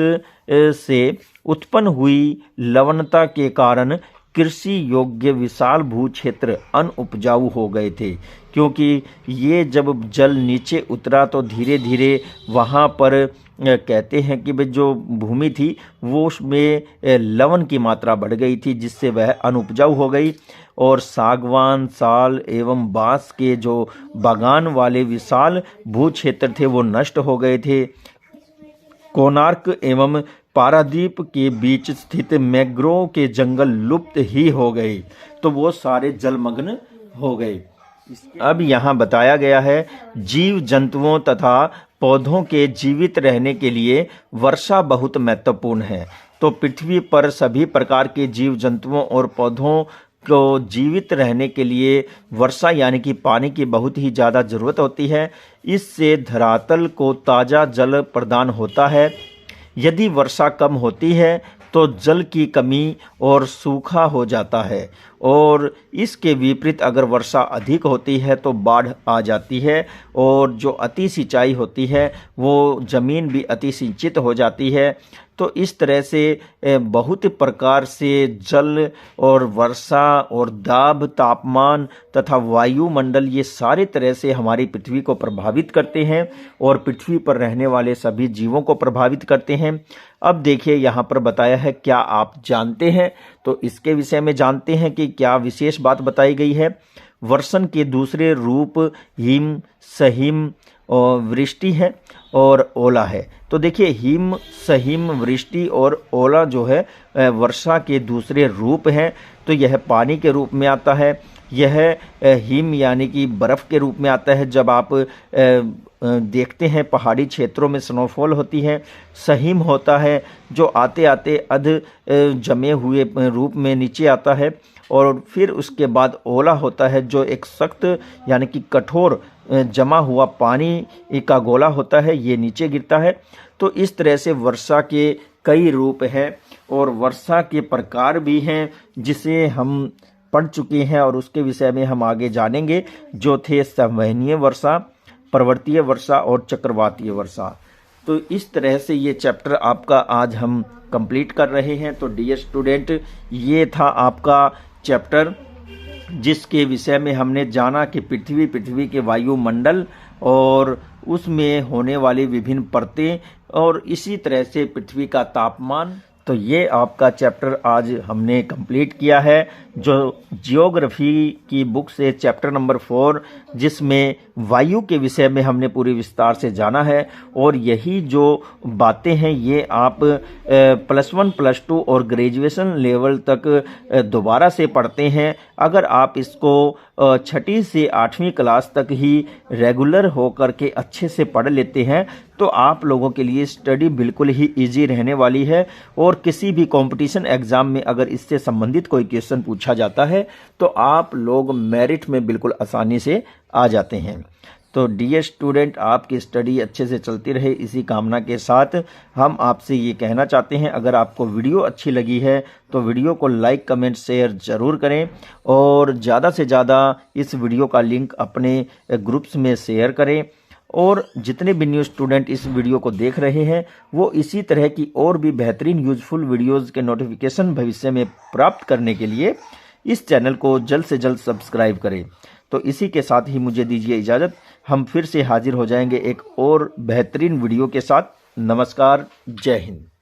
से उत्पन्न हुई लवणता के कारण कृषि योग्य विशाल भू क्षेत्र अनउपजाऊ हो गए थे, क्योंकि ये जब जल नीचे उतरा तो धीरे धीरे वहाँ पर कहते हैं कि भाई जो भूमि थी वो उसमें लवण की मात्रा बढ़ गई थी, जिससे वह अनउपजाऊ हो गई। और सागवान, साल एवं बांस के जो बागान वाले विशाल भू क्षेत्र थे वो नष्ट हो गए थे। कोणार्क एवं पारादीप के बीच स्थित मैंग्रोव के जंगल लुप्त ही हो गए, तो वो सारे जलमग्न हो गए। अब यहाँ बताया गया है जीव जंतुओं तथा पौधों के जीवित रहने के लिए वर्षा बहुत महत्वपूर्ण है। तो पृथ्वी पर सभी प्रकार के जीव जंतुओं और पौधों को जीवित रहने के लिए वर्षा यानी कि पानी की बहुत ही ज़्यादा ज़रूरत होती है। इससे धरातल को ताज़ा जल प्रदान होता है। यदि वर्षा कम होती है तो जल की कमी और सूखा हो जाता है, और इसके विपरीत अगर वर्षा अधिक होती है तो बाढ़ आ जाती है, और जो अति सिंचाई होती है वो ज़मीन भी अति सिंचित हो जाती है। तो इस तरह से बहुत प्रकार से जल और वर्षा और दाब, तापमान तथा वायुमंडल ये सारे तरह से हमारी पृथ्वी को प्रभावित करते हैं और पृथ्वी पर रहने वाले सभी जीवों को प्रभावित करते हैं। अब देखिए यहाँ पर बताया है, क्या आप जानते हैं? तो इसके विषय में जानते हैं कि क्या विशेष बात बताई गई है। वर्षण के दूसरे रूप हिम, सहिम और वृष्टि है और ओला है। तो देखिए हिम, सहिम, वृष्टि और ओला जो है वर्षा के दूसरे रूप हैं। तो यह पानी के रूप में आता है। यह हिम यानी कि बर्फ़ के रूप में आता है जब आप देखते हैं पहाड़ी क्षेत्रों में स्नोफॉल होती है। सहिम होता है जो आते आते जमे हुए रूप में नीचे आता है, और फिर उसके बाद ओला होता है जो एक सख्त यानी कि कठोर जमा हुआ पानी का गोला होता है, ये नीचे गिरता है। तो इस तरह से वर्षा के कई रूप हैं और वर्षा के प्रकार भी हैं जिसे हम पढ़ चुके हैं और उसके विषय में हम आगे जानेंगे, जो थे संवहनीय वर्षा, पर्वतीय वर्षा और चक्रवातीय वर्षा। तो इस तरह से ये चैप्टर आपका आज हम कंप्लीट कर रहे हैं। तो डियर स्टूडेंट, ये था आपका चैप्टर जिसके विषय में हमने जाना कि पृथ्वी के वायुमंडल और उसमें होने वाली विभिन्न परतें और इसी तरह से पृथ्वी का तापमान। तो ये आपका चैप्टर आज हमने कंप्लीट किया है, जो जियोग्राफी की बुक से चैप्टर नंबर 4, जिसमें वायु के विषय में हमने पूरी विस्तार से जाना है। और यही जो बातें हैं ये आप +1 +2 और ग्रेजुएशन लेवल तक दोबारा से पढ़ते हैं। अगर आप इसको 6ठी से 8वीं क्लास तक ही रेगुलर होकर के अच्छे से पढ़ लेते हैं तो आप लोगों के लिए स्टडी बिल्कुल ही इजी रहने वाली है। और किसी भी कंपटीशन एग्जाम में अगर इससे संबंधित कोई क्वेश्चन पूछा जाता है तो आप लोग मेरिट में बिल्कुल आसानी से आ जाते हैं। तो डियर स्टूडेंट, आपकी स्टडी अच्छे से चलती रहे, इसी कामना के साथ हम आपसे ये कहना चाहते हैं, अगर आपको वीडियो अच्छी लगी है तो वीडियो को लाइक कमेंट शेयर ज़रूर करें और ज़्यादा से ज़्यादा इस वीडियो का लिंक अपने ग्रुप्स में शेयर करें। और जितने भी न्यू स्टूडेंट इस वीडियो को देख रहे हैं वो इसी तरह की और भी बेहतरीन यूजफुल वीडियोज़ के नोटिफिकेशन भविष्य में प्राप्त करने के लिए इस चैनल को जल्द से जल्द सब्सक्राइब करें। तो इसी के साथ ही मुझे दीजिए इजाज़त, हम फिर से हाजिर हो जाएंगे एक और बेहतरीन वीडियो के साथ। नमस्कार, जय हिंद।